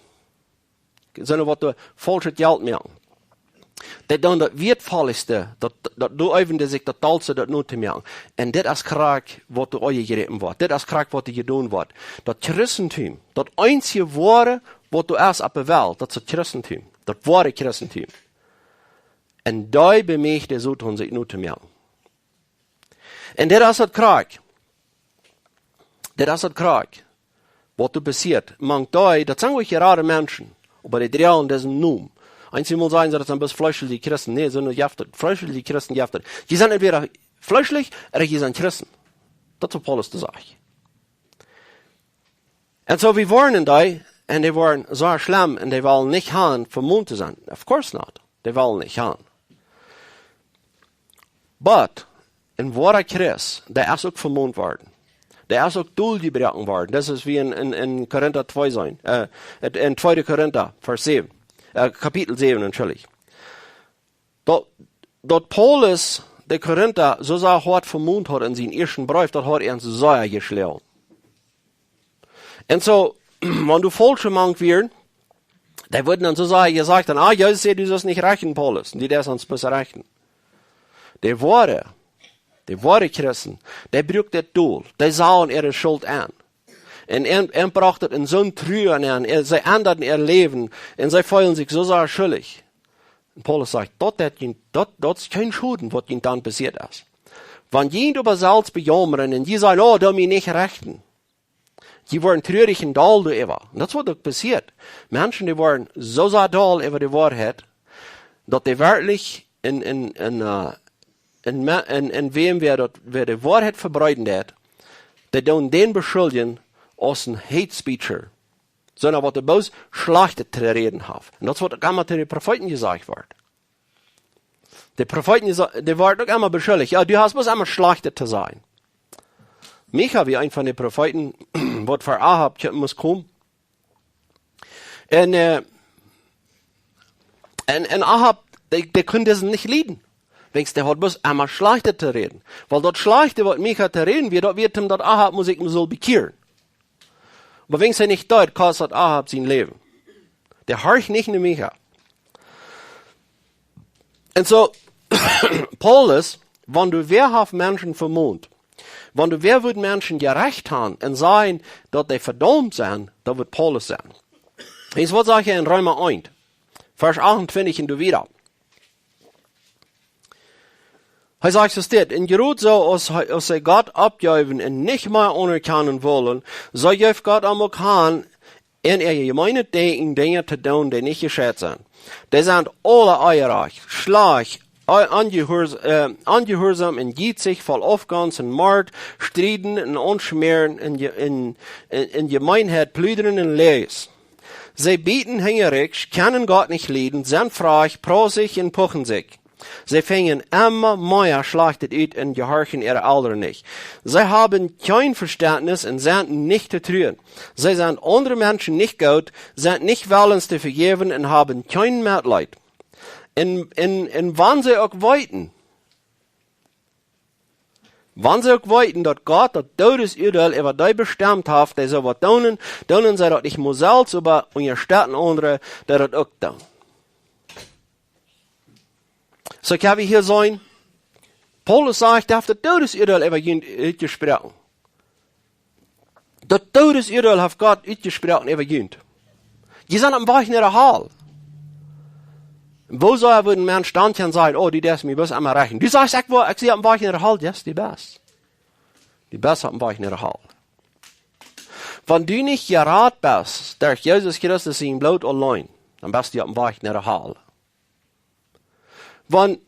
Sondern was du falsche Geld merken. Die tun das Wertvollste, das du öffnen sich das Tollste, das nur zu merken. Und das ist Krieg, was du euch geritten wird. Das ist Krieg, was du getan wird. Das Christentum, das einzige Wahre, was du erst auf der Welt, das ist das Christentum. Das wahre Christentum. Und da bemächt der so tun, sich nur zu merken. Und das ist das Krieg. Das ist das Krieg, was du passiert. Man das sind euch gerade Menschen, aber die drehen diesen Namen. Einzig muss sagen, das sind bloß fleischliche Christen. Nee, sind nur Jäfter. Fleischliche Christen, Jäfter. Die sind entweder fleischlich oder die sind Christen. Das ist, was Paulus sagt. Und so, wir waren da, und die waren so schlimm, und die wollen nicht haben, vermummt zu sein. Of course not. Die wollen nicht haben. But, ein wahrer Christ, der ist auch vermummt worden. Der ist auch durchgebrochen worden. Das ist wie in Korinther 2 sein. In 2. Korinther, Vers 7. Kapitel 7, entschuldigt. Dort Paulus, der Korinther, so sehr hart vermummt hat in seinen ersten Brief, dort hat er uns sehr geschlagen. Und so, wenn du falsch gemacht wirst, da würden dann so sagen, gesagt dann, Jesus sagt, du sollst nicht rechnen, Paulus. Und die das uns besser rechnen. Die wahre Christen, der braucht das Duel. Die sahen ihre Schuld an. Und er brachte in so ein Trühen an. Sie änderten ihr Leben. Und sie fühlen sich so sehr schuldig. Und Paulus sagt, das ist kein Schulden, was ihnen dann passiert ist. Wenn jemand über Salz bejammern und die sagen, du mich nicht rechten. Die waren traurig und doll darüber. Und das ist, was passiert. Menschen, die waren so sehr doll über die Wahrheit, dass die wirklich in wem wer die Wahrheit verbreiten hat, die dann den beschuldigen als ein Hate Speecher, sondern was der bloß Schlechtes zu reden hat. Und das ist, was einmal zu den Propheten gesagt wird. Die Propheten, die werden auch einmal beschuldigt. Ja, du hast bloß einmal Schlechtes zu sein. Micha, wie ein von den Propheten, was für Ahab muss kommen. Und Ahab, der konnte das nicht leiden. Der hat bloß einmal Schlechte zu reden. Weil dort Schlechte, was Micha zu reden wird, dort wird ihm das Ahab muss ich soll bekehren. Aber wenn er nicht dort, kostet Ahab sein Leben. Der horcht nicht in Micha. Und so, Paulus, wenn du wehrhaft Menschen vermummt, wenn du wird Menschen gerecht haben und sagen, dass die verdammt sind, da wird Paulus sein. Jetzt was sage ich in Römer 1, Vers 28 und du wieder. Er sagt so steht, in Gerut so, als sie Gott abgeben und nicht mehr anerkennen wollen, so gibt Gott einmal kann, in ihre Gemeinde denken, Dinge zu tun, die nicht geschätzt sind. Die sind alle eierig, schlecht, angehorsam und gießig, voll Aufgangs und Mord, Striden und Unschmieren, in Gemeinheit, Plüdern und Lees. Sie bieten hängerig, können Gott nicht leiden, sind frech, prosig und puchen sich. Sie fängen immer mehr schlachtet ut und gehorchen ihre Eltern nicht. Sie haben kein Verständnis und sind nicht zu trüben. Sie sind andere Menschen nicht gut, sind nicht willens zu vergeben und haben kein Mitleid. Und wann sie auch weiten, dass Gott das Todesurteil über die bestimmt hat, die so was tun sie das nicht nur selbst, aber unterstützen andere, die das auch tun. So kann wir hier sein, Paulus sagt, dat de todesurteil over jent uitgesproken. Dat todesurteil heeft God uitgesproken over jent. Je zijn een beetje naar de haal. Wo zou er een mens stand en zeggen, oh, die des mij best aan mijn rechten. Die zegt, ik zie een beetje naar de haal, yes, die best. Die best hat een beetje naar de haal. Wenn du nicht gerat bist, durch Jesus Christus in Blut allein, dann bist du auf dem Weg nach der Halle. Wenn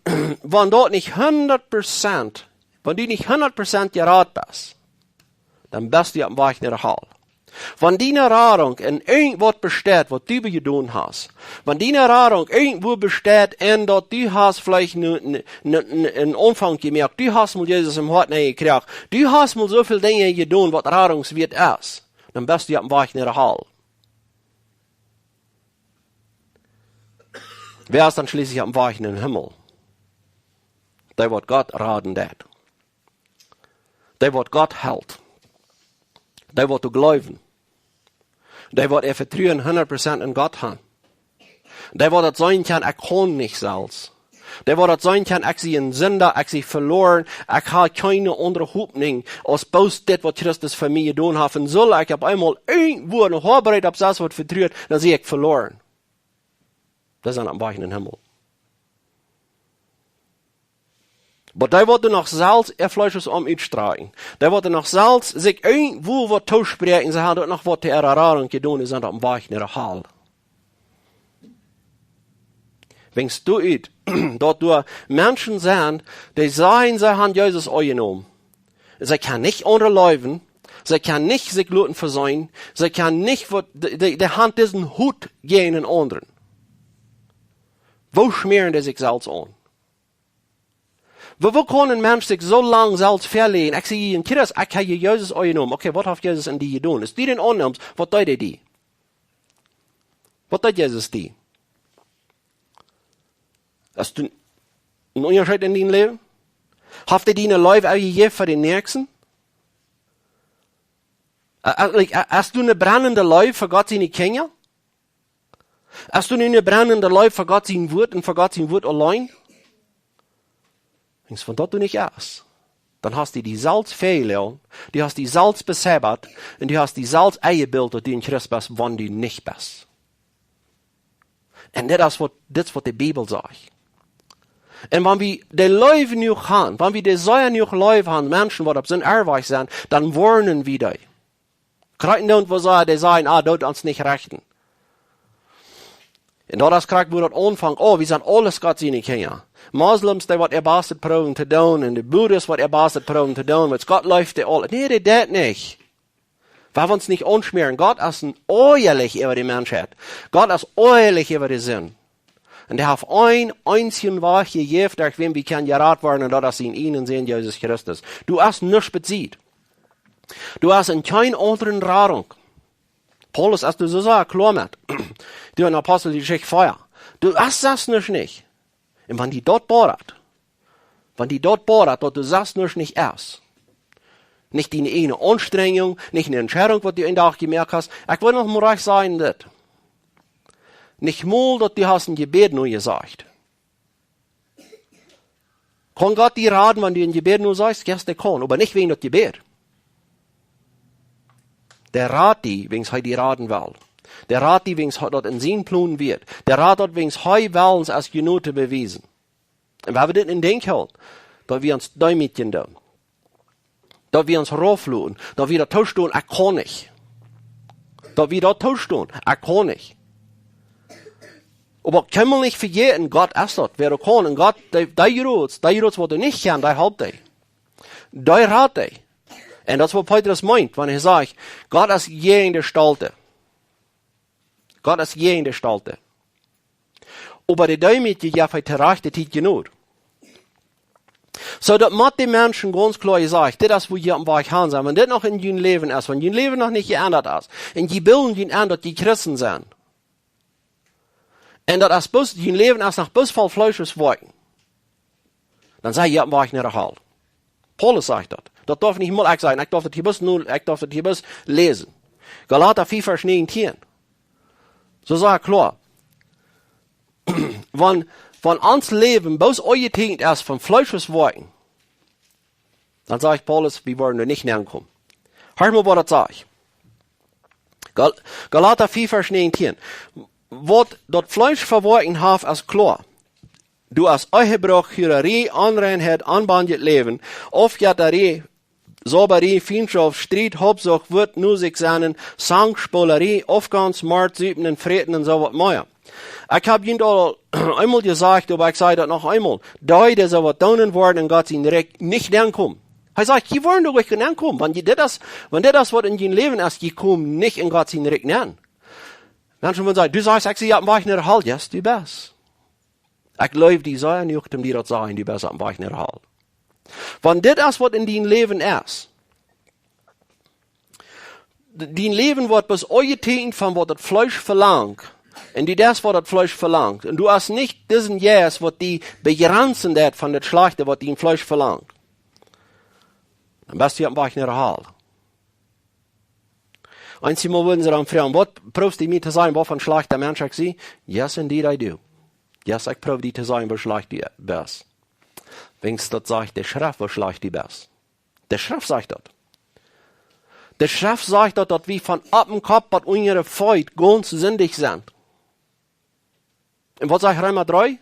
dort nicht 100%, wenn du nicht 100% gerat bist, dann bist du auf dem Weg nach der Halle. Wenn deine Erfahrung in irgendwas besteht, was du getan hast, wenn deine Erfahrung irgendwo besteht, in dass du hast vielleicht einen Anfang gemerkt, du hast mal Jesus im Hort gekriegt, du hast mal so viele Dinge getan, was erfahrungswert ist, dann bist du auf dem Weg nach der Halle. Wer ist dann schließlich auf dem Weg in den Himmel? Der wird Gott raten dat. Der wird Gott hält. Der wird du glauben. Der wird vertrauen 100% in Gott haben. Der wird das sein kann, ich kann nicht selbst. Der wird das sein kann, ich sie ein Sünder, ich sie verloren, ich habe keine andere Hoffnung, als bloß das, was Christus für mich getan hat. Und soll ich auf einmal irgendwo noch vorbereitet, ob das wird vertraut, dann sehe ich verloren. Das ist am Weg in den Himmel. Aber der wird noch selbst Fleisches uitstralen. Der wird noch selbst sich irgendwo was toespreken. Sie haben noch was der Erfahrung getan, sind am Weg nach der Halle. Wenn du it, dort du Menschen sind, die sagen, sie haben Jesus angenommen. Sie können nicht unterlaufen. Sie können nicht sich Leuten versäumen. Sie können nicht, die haben diesen Hut gegen den anderen. Wo schmieren die sich selbst an? Wo kann ein Mensch sich so lang selbst verlegen? Ich sehe in Kiras, ich habe Jesus angenommen. Okay, was hat Jesus in die getan? Ist die den annimmst, was tut die? Was tut Jesus die? Hast du einen Unterschied in deinem Leben? Habt ihr deine Leute auch gegeben für den Nächsten? Hast du eine brennende Leute für Gott seine Kinder? Hast du eine brennende Leute für Gott sein Wort und für Gott sein Wort allein? Wenn das du nicht hast, dann hast du die Salz verloren, du hast die Salz besäbert und du hast die Salz eingebildet, die in Christus bist, wenn du nicht bist. Und das ist, was die Bibel sagt. Und wenn wir die Leute nicht haben, wenn wir die Säuer nicht Leute haben, Menschen, die auf sind Erweich sind, dann warnen wir die. Kreiten und wo sagen, die sagen, dort uns nicht rechten. Und das kriegt wir dort Anfang, wir sind alles Gott seine Kinder. Moslems, die wat erbastet proben te doen, en de Buddhisten wat erbastet proben te doen, want Gott läuft die alle. Nee, die dat nicht. Wir uns nicht anschmieren. Gott ist ein ehrlich über die Menschheit. Gott ist ehrlich über die Sinn. Und er hat ein einzigen Weg gegeben, durch wen wir können gerat werden, und das ist in ihnen sehen, Jesus Christus. Du hast nichts bezieht. Du hast in keiner anderen Radung. Paulus, als du so sagst, klar mit. Du in Apostelgeschichte 4. Du hast das nicht. Und wenn die dort bohrt, dort du sagst nicht erst. Nicht die eine Anstrengung, nicht eine Entscheidung, was du in der Tag gemerkt hast. Ich will noch mal recht sagen, das. Nicht mal, dass du hast ein Gebet nur gesagt. Kann Gott dir raten, wenn du ein Gebet nur sagst? Ja, der kann, aber nicht wegen des Gebet. Der rat die, wegen es die raten will. Der rat die, wegen es dort in seinen Plan wird. Der rat dort, wegen es willens als Genote bewiesen. Und wenn wir das in Denk halten, dass wir uns Däumchen tun, dass wir uns raufluden, dass wir da tauschen, ich kann nicht. Dass wir da tauschen, ich kann nicht. Aber können wir nicht vergessen, Gott ist das, wer du kann. Und Gott, der Juts, was du nicht kannst, der hält dich. Der rat dich. Und das ist, was Petrus meint, wenn er sagt, Gott ist gegen die Stalte. Gott ist gegen die Stalte. Aber die Däumchen, ja, für die rechte Zeit genug. So, dass man die Menschen ganz klar sagt, das ist, wo ihr am Weg haben sind. Wenn das noch in ihrem Leben ist, wenn ihr Leben noch nicht geändert ist, und die bilden ihn an, dass die Christen sind, und das ist ihr Leben ist nach bis voll Fleisches Wolken, dann sei ihr am Weg nicht erhalten. Paulus sagt das. Das darf nicht mal ich sagen. Ich darf das hier bis lesen. Galater 4, Vers 19. So sagt klar. Wenn uns Leben bloß eingetignet ist von Fleisches Worten, Dann sagt Paulus, wir wollen da nicht näher kommen. Hör mal, was das sagt. Galater 4, Vers 19. Was das Fleisch verworfen hat, ist klar. Du als Ehebrauch, Hürerie, Anreinheit, anbandet Leben, Aufjatterie, Sauberie, Feindschaft, Streit, Hauptsache, wird nur sich seinen, Sang, Spolerie, Aufgangs, Mord, Sübnen, Freten und so was mehr. Ich hab ihn da einmal gesagt, aber ich sage das noch einmal. Da, der so was tun worden und Gott ihn direkt nicht ankommen. Er sagt, die wollen doch euch ankommen. Wenn das, was in dein Leben ist, die kommen nicht in Gott ihn direkt an. Menschen wollen sagen, du sagst, ich sehe, war ich nicht halt, yes, du bist. Ich glaube, die sagen nicht, die das sagen, du bist, war ich nicht halt. Wenn das ist, was in dein Leben ist, dein Leben wird bis euer Teten von was das Fleisch verlangt, und die das, was das Fleisch verlangt, und du hast nicht diesen Jes, was die begrenzen das von der Schlachte, was dein Fleisch verlangt, dann bist du war ich nicht halt. Einmal würden sie dann fragen, was probst du mir zu sagen, was von schlechter Mensch ich sehe? Yes, indeed I do. Yes, ich probe die zu sagen, was schlecht die bist. Wenn's das sagt, der Schrift, was schlecht die bist. Der Schrift sagt das. Der Schrift sagt das, dass wir von ab dem Kopf bei unserer Feud ganz sündig sind. Und was sagt Römer 3?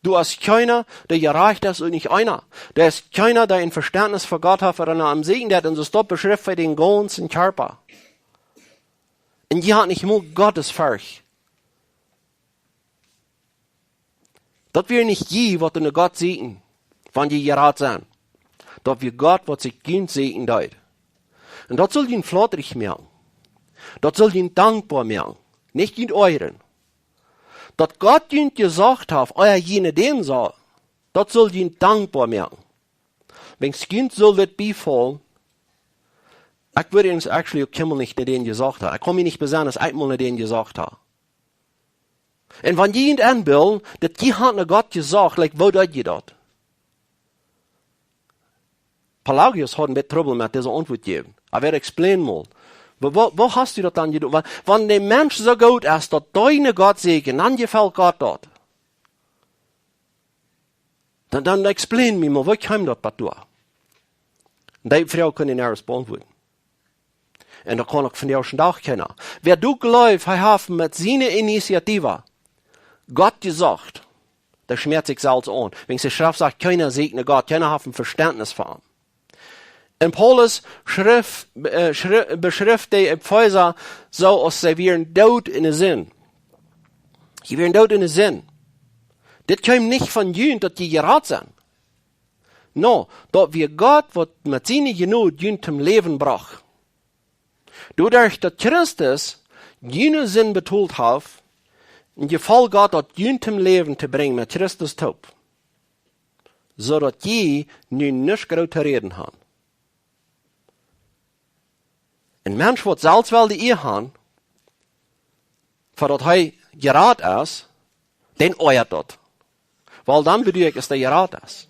Du hast keiner, der gereicht ist und nicht einer. Der ist keiner, der ein Verständnis für Gott hat, oder am Segen, der hat uns das beschrift für den ganzen Körper. Und die hat nicht nur Gottes Furcht. Das wir nicht je, was in Gott sehen, wenn die gerat sind. Das wir Gott, was sich gönnt, sehen dort. Und das soll ihn flotterig machen. Das soll ihn dankbar machen. Nicht in euren. Dass Gott ihn gesagt hat, euer jene dem soll, das soll ihn dankbar machen. Wenn's Kind soll das befallen, ich würde uns actually auch nicht den gesagt haben. Ich kann mich nicht besonders einmal den gesagt haben. Und wenn jemand anbilden, dass die hat Gott gesagt, wo tut ihr das? Pelagius hat ein bisschen Trouble mit dieser Antwort geben. Ich werde explain mal. Wo hast du das dann getan? Wenn der Mensch so gut ist, dass deine Gott segnen, dann gefällt Gott dort. Dann explain mir mal, wo kam das bei dir? Und die Frau kann ihn erst beantworten. Und da kann ich von dir schon auch kennen. Wer du glaubst, er hat mit seiner Initiative Gott gesagt, der schmerzt sich selbst an. Wenn sie Schrift sagt, keiner segne Gott, keiner hat ein Verständnis von ihm. Und Paulus beschrift die Pfeiser so, als sie wären tot in den Sinn. Sie wären tot in den Sinn. Das kommt nicht von jenen, dass die gerat sind. No, dass wir Gott, was mit seiner Genut jenen zum Leben brach. Dadurch, dass Christus jenen Sinn betont hat, in Gefall Gott, dass jenen zum Leben zu bringen, mit Christus Tod. So dass je nun nicht groß zu reden haben. Ein Mensch wird selbst wel die Ehe haben, für das er gerat ist, den euert das. Weil dann bedeutet es, dass er gerat ist.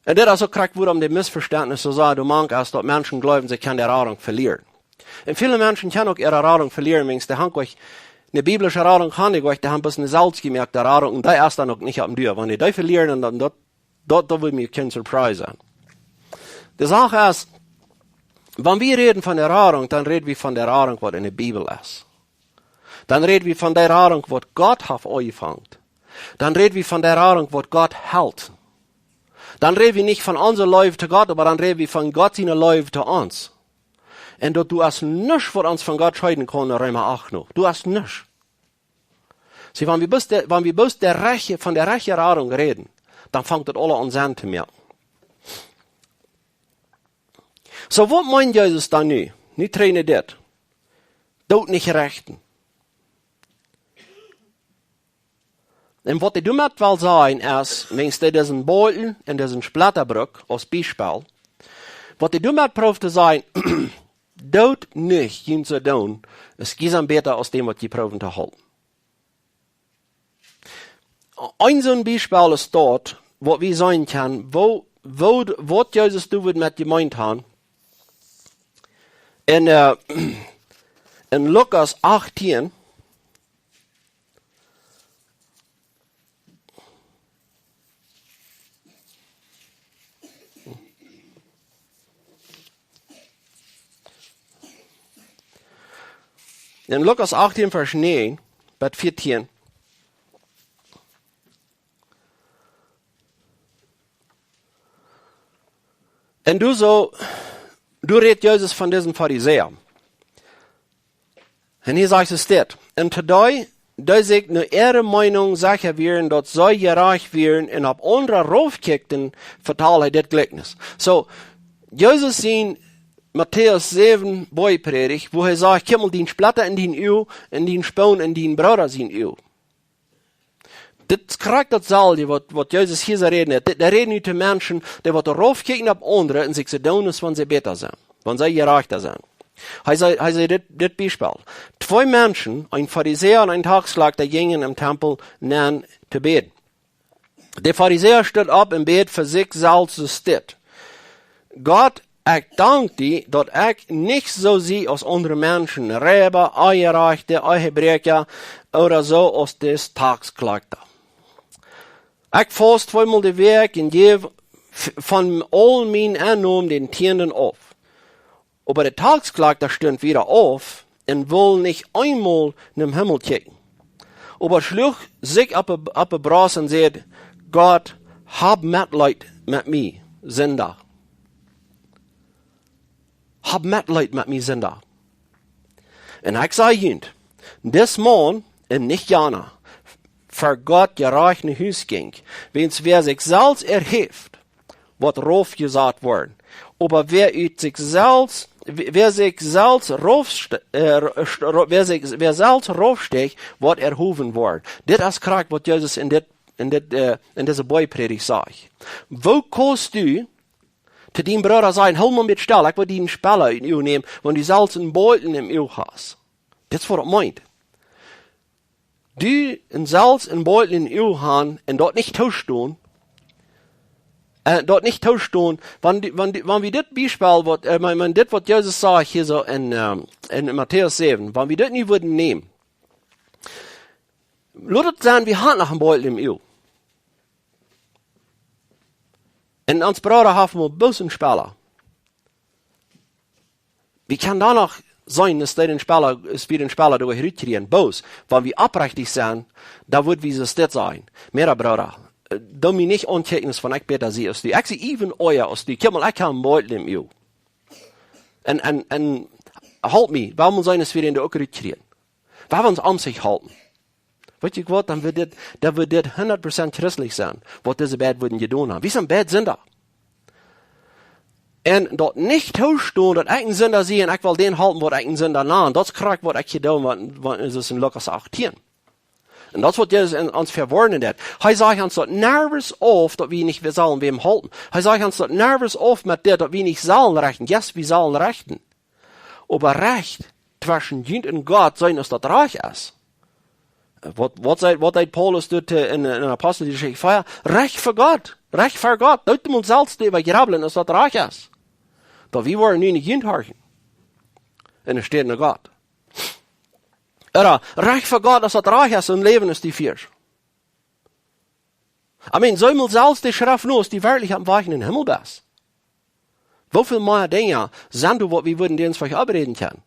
Und das ist auch korrekt, worum die Missverständnisse sagen, du meinst, dass Menschen glauben, sie können die Erratung verlieren. Und viele Menschen können auch ihre Erratung verlieren, wenn sie haben euch eine biblische Erratung haben, die haben ein bisschen Salz gemerkt, der Erratung, und da ist dann noch nicht am Tür. Wenn die verlieren, dann will mir kein Surprise sein. Die Sache ist, wenn wir reden von Erfahrung, dann reden wir von der Erfahrung, was in der Bibel ist. Dann reden wir von der Erfahrung, was Gott auf euch fängt. Dann reden wir von der Erfahrung, was Gott hält. Dann reden wir nicht von unserer Läufe zu Gott, aber dann reden wir von Gott seiner Läufe zu uns. Und du hast nichts, was uns von Gott scheiden kann, in Römer 8 noch. Du hast nichts. Sieh, wenn wir bloß von der Reche Erfahrung reden, dann fängt das alle an Sinn zu merken. So, was meint Jesus dann nu? Nu trainen das. Dood nicht rechten. Und was ich damit will sagen ist, wenn du diesen Beutel und diesen Splatterbrück als Beispiel, was ich damit probiere zu sagen, dood nicht ihn zu tun, ist gießen besser aus dem, was die probieren zu halten. Ein so ein Beispiel ist dort, was wir sagen können, was Jesus tut mit gemeint haben, in Lukas 18, In Lukas 18, Vers 9, bis 14. Und du redest Jesus von diesen Pharisäer. Und hier sagt es das. Und today, da sagt nur ihre Meinung sicher werden, dass sie gerecht werden und ab andere raufkickten, vertale das Gleichnis. So, Jesus sehen Matthäus 7 Beipredigt, wo sagt, komm mal den Splatter in den Öl, in den Spaun, in den Bruder sind Öl. Das kriegt das Salje, was Jesus hier so reden hat. Der reden nicht zu Menschen, die raufkicken ab andere und sich so tun, wenn sie besser sind, wenn sie gerechter sind. Hij zei dit Beispiel. 2 Menschen, ein Pharisäer und ein Tagsklagter, gingen im Tempel nahen zu beten. Der Pharisäer steht ab im Bett für sich selbst so steht. Gott, ich danke dir, dass ich nicht so sehe als andere Menschen, Räber, Eierreichte, Ehebrecher oder so als des Tagsklagter. Ich fast 2-mal die Weg und gebe von all meinen Annahmen den Tieren auf. Aber der Tagsklagter steht wieder auf und will nicht einmal in den Himmel kicken. Aber schlug sich ab der Bras und sagt, Gott, hab Mitleid mit mir, Sünder. Hab Mitleid mit mir, Sünder. Und ich sage Ihnen, das Mann und nicht Jana, für Gott gerecht in Haus ging, wenn's wer sich selbst erhebt, wird rauf gesagt worden. Aber wer sich selbst raufsteht, wird erhoben worden. Das ist krank, was Jesus in dieser Beipredigt sagt. Wo kannst du zu deinem Bruder sagen, hol mal mit Stall, ich will den Speller in Öl nehmen, wenn du Salz und Beutel im Öl hast. Das ist, was er meint. Du in Salz und Beutel in Öl haben und dort nicht tauschen, wenn wir das Beispiel, das, was Jesus sagt, hier so in Matthäus 7, wenn wir das nicht würden nehmen, würde es sein, wir haben noch einen Beutel im Öl. Und uns Bruder haben wir bloß einen Speller. Wie kann da noch sein, dass wir den Speller durchkriegen? Bloß, wenn wir abrechtig sind, da wird wie es das sein. Mehr Bruder. Da mir nicht ankennen, von ich besser sehe als die. Ich sehe even euer als die. Komm mal, ich habe einen Beutel im Öl. Und halt mich, warum sollen wir in der Öl kriegen? Warum uns an sich halten? Weißt du was, dann wird das 100% christlich sein, was diese Bad würden getan haben. Wie sind Bad Sünder? Und dort nicht tauschen, dass ich einen Sünder sehe und ich will den halten, was ich einen Sünder nahm. Das kriegt, was ich getan habe, ist es in Lukas 18. Und das wird Jesus uns verwarnen hat. Er sagt uns dort nervös auf, dass wir nicht sollen wem halten. Er sagt uns dort nervös auf mit der, dass wir nicht sollen rechten. Yes, wir sollen rechten. Aber Recht zwischen Jünd und Gott sein, dass das reich ist. Was sagt Paulus dort in Apostelgeschichte 4? Recht für Gott. Recht für Gott. Dort uns selbst über grabbeln, dass das reich ist. Da wir wollen nicht Jünd horchen. Und es steht in Gott. Oder recht für Gott, dass das reich ist und Leben ist die Fisch. I mean, so mal selbst die Schrift nur, die wirklich am Weichen in den Himmel bist. Wie viel mehr Dinge sind du, was wir würden dir uns vielleicht abreden können?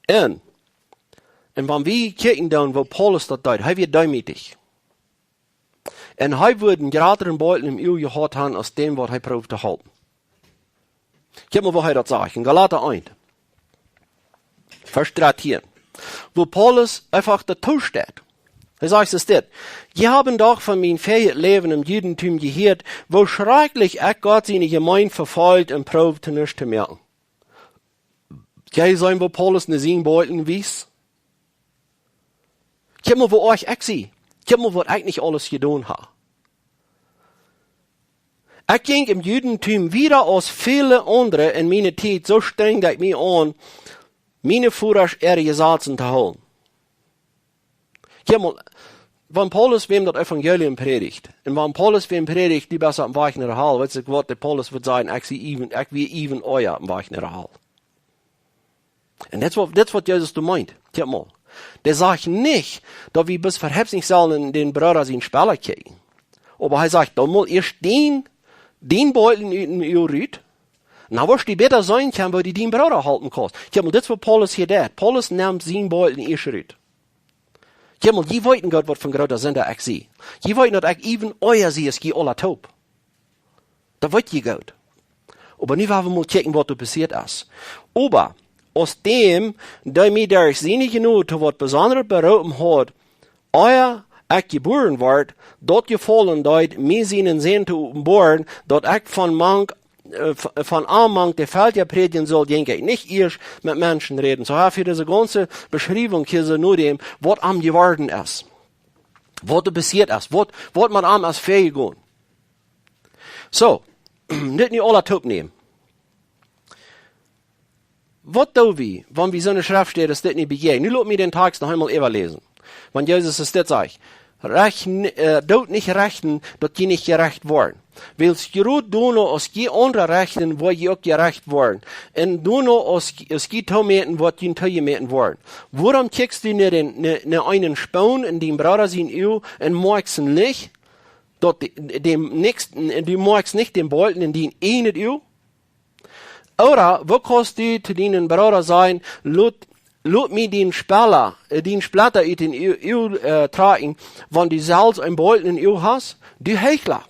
Und wenn wir kicken dann, wo Paulus das tut, er wird demütig. Und er würde einen geraderen Beutel im Öl gehabt haben, als dem, was er probiert zu halten. Guck mal, wo er das sagt. In Galater 1. Vers 13. Wo Paulus einfach dazu steht. Er sagt es dit. Die haben doch von meinem fähigen Leben im Judentum gehört, wo schrecklich ich Gott seine Gemeinde verfolgt und probt, nichts zu merken. Kann ich sagen, wo Paulus eine Siegenbeuten wies? Guck mal, wo euch ich sehe. Guck mal, was ich nicht alles getan habe. Ich ging im Judentum wieder als viele andere in meiner Zeit so streng, dass ich mich an meine Führer ihre Gesetze zu holen. Guck mal, wenn Paulus wem das Evangelium predigt, und wenn Paulus wem predigt, die besser am Weichner Hall, weißt du, was der Paulus wird sagen, ich will even euer am Weichner Hall. Und das was Jesus du meint. Guck mal. Der sagt nicht, dass wir bis verhebs nicht sollen den Bruder seinen Speller kriegen. Aber er sagt, dann mal erst den Beutel in den Öl rüht, Na, was die besser sein kann, wo die den Bruder halten kannst. Kijk mal, dit is wat Paulus hier deed. Paulus nimmt zijn Beutel in eerste Schritt. Kijk mal, je weet Gott, wat von groter Sender ich zie. Je weet dat ich even euer zie, als je alle taub. Dat weet je goed. Aber nu wollen wir mal checken, was da passiert ist. Aber, aus dem, da mir der Sinne genug zu was Besonderes berufen hat, euer ich geboren ward, dort gefallen deut, mir seinen Sinn zu offenbaren, dort ich von Amang, der Feld ja predigen soll, denke ich, nicht erst mit Menschen reden. So habe ich diese ganze Beschreibung hier so nur dem, was am geworden ist. Was da passiert ist. Was man am als fähig gehen. So, nicht nur alle Top nehmen. Was do wir, wenn wir so eine Schrift steht, dass das nicht begehen? Nun lass mich den Text noch einmal überlesen. Wenn Jesus es das sagt. Dort nicht rechten, dort die nicht gerecht worden. Willst du doen als die andere rechten, wo je auch gerecht worden. Und doen als die tometen, wo die tometen worden. Warum kickst du nicht einen Spaun in den Bruder sein Ehe und magst ihn nicht? Dort dem nächsten, du magst nicht den Bolten in den einen Ehe? Oder, wo kannst du zu deinen Bruder sein, Lot mir den Splatter in den Öl tragen, wenn du selbst einen Beutel in Öl hast, du Heuchler.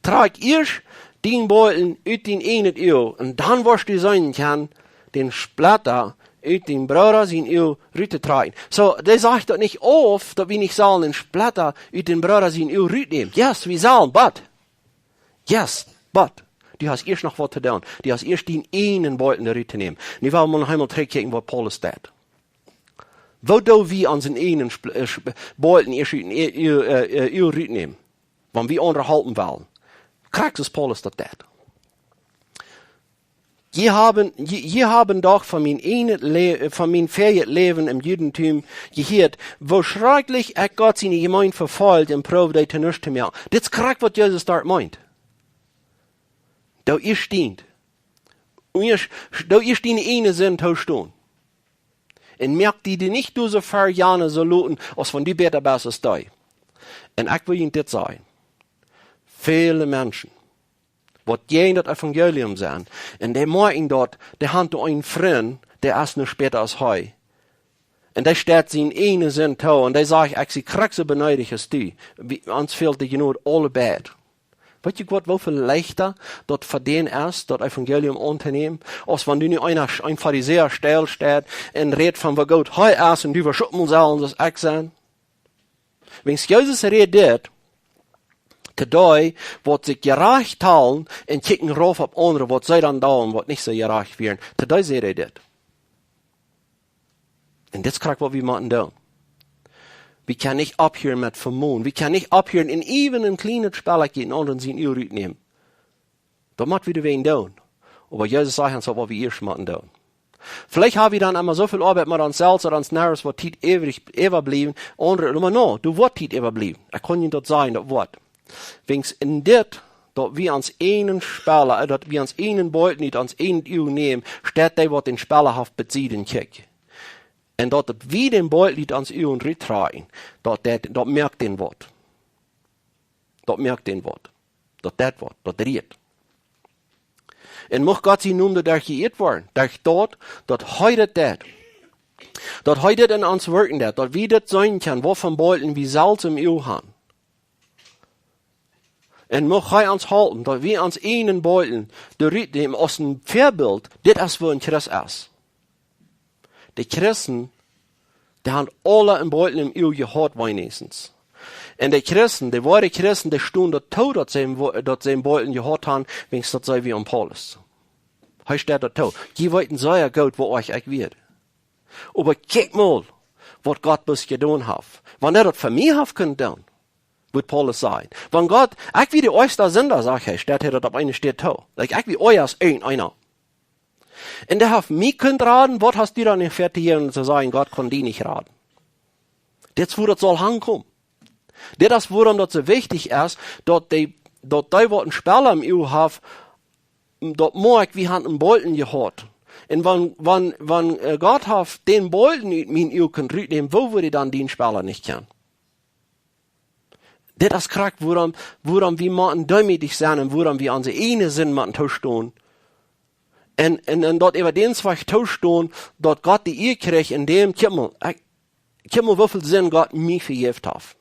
Trag erst den Beutel in den einen Öl, und dann wirst du sein kann, den Splatter in den Bruder sein Öl rübertragen. So, der sagt doch nicht oft, dass wir nicht sollen den Splatter in den Bruder sein Öl rübernehmen. Yes, wir sollen, but. Yes, but. Du hast erst noch was zu tun. Du hast erst den einen Beutel in der Rüte nehmen. Nu wollen wir noch einmal zurückgucken, was Paulus tut. Wo do wir an den einen Beutel erst in ihre Rüte nehmen? Wenn wir unterhalten wollen. Kriegst es Paulus das tut. Je haben doch von mein ferien Leben im Judentum gehört, wo schrecklich Gott seine Gemeinde verfolgt und probt, die zu nichts zu machen. Das ist korrekt, was Jesus dort meint. Da ihr steht. Da ihr steht eine Sinn zu stehen. Und merkt die nicht so verjahre so luten, als von die besser bist als die. Und ich will Ihnen das sagen. Viele Menschen, was gehen das Evangelium sein, und die meinen dort, die haben einen Freund, der ist noch später als heu. Und der steht sie in eine Sinn zu, und der sagt, ich sie krieg so beneidig als du. Uns fehlt die genau alle bad. Weet je wat, wie viel leichter dort verdienen ist, dort Evangelium unternehmen, als wenn du nicht ein Pharisäer steht und redet von, wo Gott heu ist und du verschuppen sollen, das ich sein. Wenn Jesus redet, die, wat sich gerecht halten und kicken rauf auf andere, wat sie dann dauern, wat nicht so gerecht werden, die sie redet. Und das kriegt, was wir machen tun. Wir können nicht abhören mit Vermuten. Wir können nicht abhören in even ein kleines Spelletje in anderen sein Uhr nehmen. Da macht wieder wen tun. Aber Jesus sagt uns, was wir erst machen tun. Vielleicht haben wir dann einmal so viel Arbeit mit uns selbst oder uns Näheres, was Tiet ewig bleiben. Andere, aber no, du wirst Tiet bleiben. Ich kann nicht dort sein, das Wort. Wenn's in dit, dat wir uns einen Speller, dat wir uns einen Beutel nicht ans einen Uhr nehmen, steht der, was den Spellerhaft bezieht in Kirche. Und dat wir den Beutel nicht ans Uhr und rübertragen, dat merkt den Wort. Dat merkt den Wort. Dat Wort, dat redet. Und mocht Gott sie nun, dat geirrt worden, dat heute dat. Dat heute in uns wirken dat wir dat sein kann, wo von Beuteln wie Salz im Uhr haben. Und mocht hij ons halten, dat wir uns einen Beuteln, der dem aus dem Vorbild, dit is wo ein Christ ist. Die Christen, die haben alle einen Beutel im Uhr gehört, wenigstens. Und die Christen, die wahre Christen, die stehen dort tot, dass sie einen Beutel gehört haben, wenigstens das sei wie am Paulus. Hij steht dort tot. Je weten sehr gut, wo euch wird. Aber kijk mal, was Gott bis getan hat. Wenn er das für mich hat können tun, wird Paulus sagen. Wenn Gott, ich wie die euster Sünder, sagt er, steht er auf eine steht to. Ich wie euer ist einer. Und der hat mich könnt raten, was hast du dann nicht fertig hier und zu sagen, Gott kann die nicht raten. Das, wo das soll ankommen. Das, worum das so wichtig ist, dort die, was ein Speller im Uhr hat, dort mag wie han einen Bolten gehört. Und wenn Gott hat den Bolten in mein Uhr können rübernehmen, wo würde dann den Speller nicht kennen? Das ist krank, woran wir machen demütig sein und woran wir unsere eine Sinn machen zu stehen En dat über den zwei toestehen, dat Gott die Ehe kreeg in dem, kijk mal, wieviel Sinn Gott mir vergeeft hat.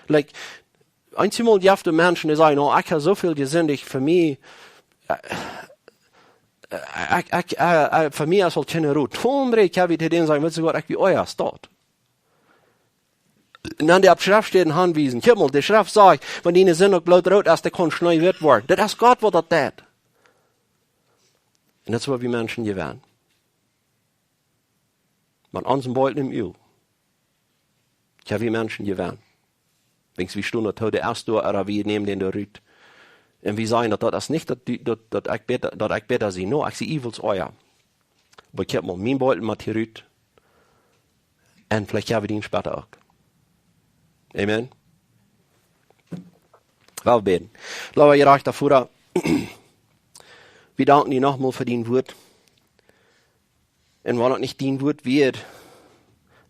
Like, einmal jafte Menschen, die sagen, oh, ich habe so viel gesündigt, für mich, für mich ist es keine Ruhe. Tombre, ich habe zu denen sagen, willst du Gott, ich wie euer Staat. Und dann die ab Schrift steht in Handwiesen, kijk mal, die Schrift sagt, wenn die Sünde blut rot ist, der kann schnell wird worden. Das ist Gott, was das tut. Und das ist, was wir Menschen gewähren. Man unseren Beutel im Öl. Ich habe wie Menschen gewähren. Wenn wir stunden, der erste oder wir nehmen den der Rüt. Und wir sagen, dass das nicht, dass ich besser sie, no, ich sie evils euer. Aber ich habe mal mein Beutel mit der Rüt. Und vielleicht haben wir den später auch. Amen. Wir beten. Lass uns gerecht davor. Wir danken dir nochmal für dein Wort. Und wenn es nicht dein Wort wird,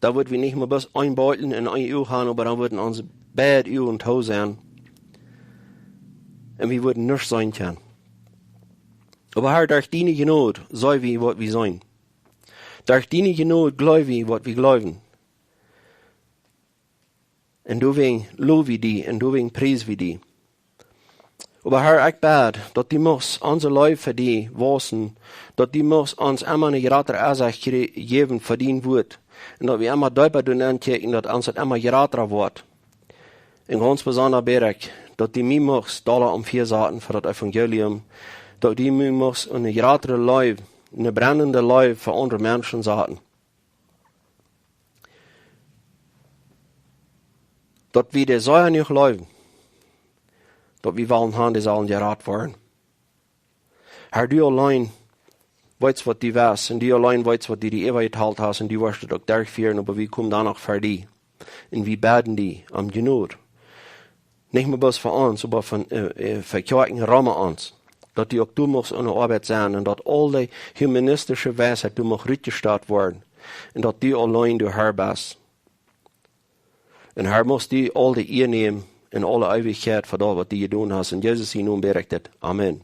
da wird wir nicht mehr bloß ein Beutel in ein Öl haben, aber dann würden unsere Bad Öl und Tau sein. Und wir würden nichts sein können. Aber Herr, durch deine Gnade sei wir, was wir sein. Durch deine Gnade glauben wir, was wir glauben. Und deswegen loben wir dich, und deswegen preisen wir dich. Aber Herr, ich bete, dass die unser Leben für dich wissen, dass die uns immer eine größere Aussicht geben für dein Wort. Und dass wir immer deutlicher durchdenken, dass uns immer größer wird. Und ganz besonders bete ich, dass die mir Dollar um 4 Seiten für das Evangelium, dass die mir eine größere Leben, eine brennende Leben für andere Menschen sagen. Dass wir die Säure nicht leben. Dass wir wollen haben, die sollen gerat werden. Herr, du allein weißt, was du weißt, und du allein weißt, was du die Ewigkeit halt hast, und du wirst es auch durchführen, aber wir kommen danach für dich. Und wir beten dich um Gnade. Nicht mehr bloß für uns, aber für Kirchen Rahmen uns. Dass du auch du musst in der Arbeit sein, und dass all die humanistische Weisheit du musst rückgestellt werden. Und dass du allein du Herr bist. Und Herr, musst du all die Ehe nehmen, in alle Ewigkeit für das, was du getan hast. In Jesus' Namen bete ich das. Amen.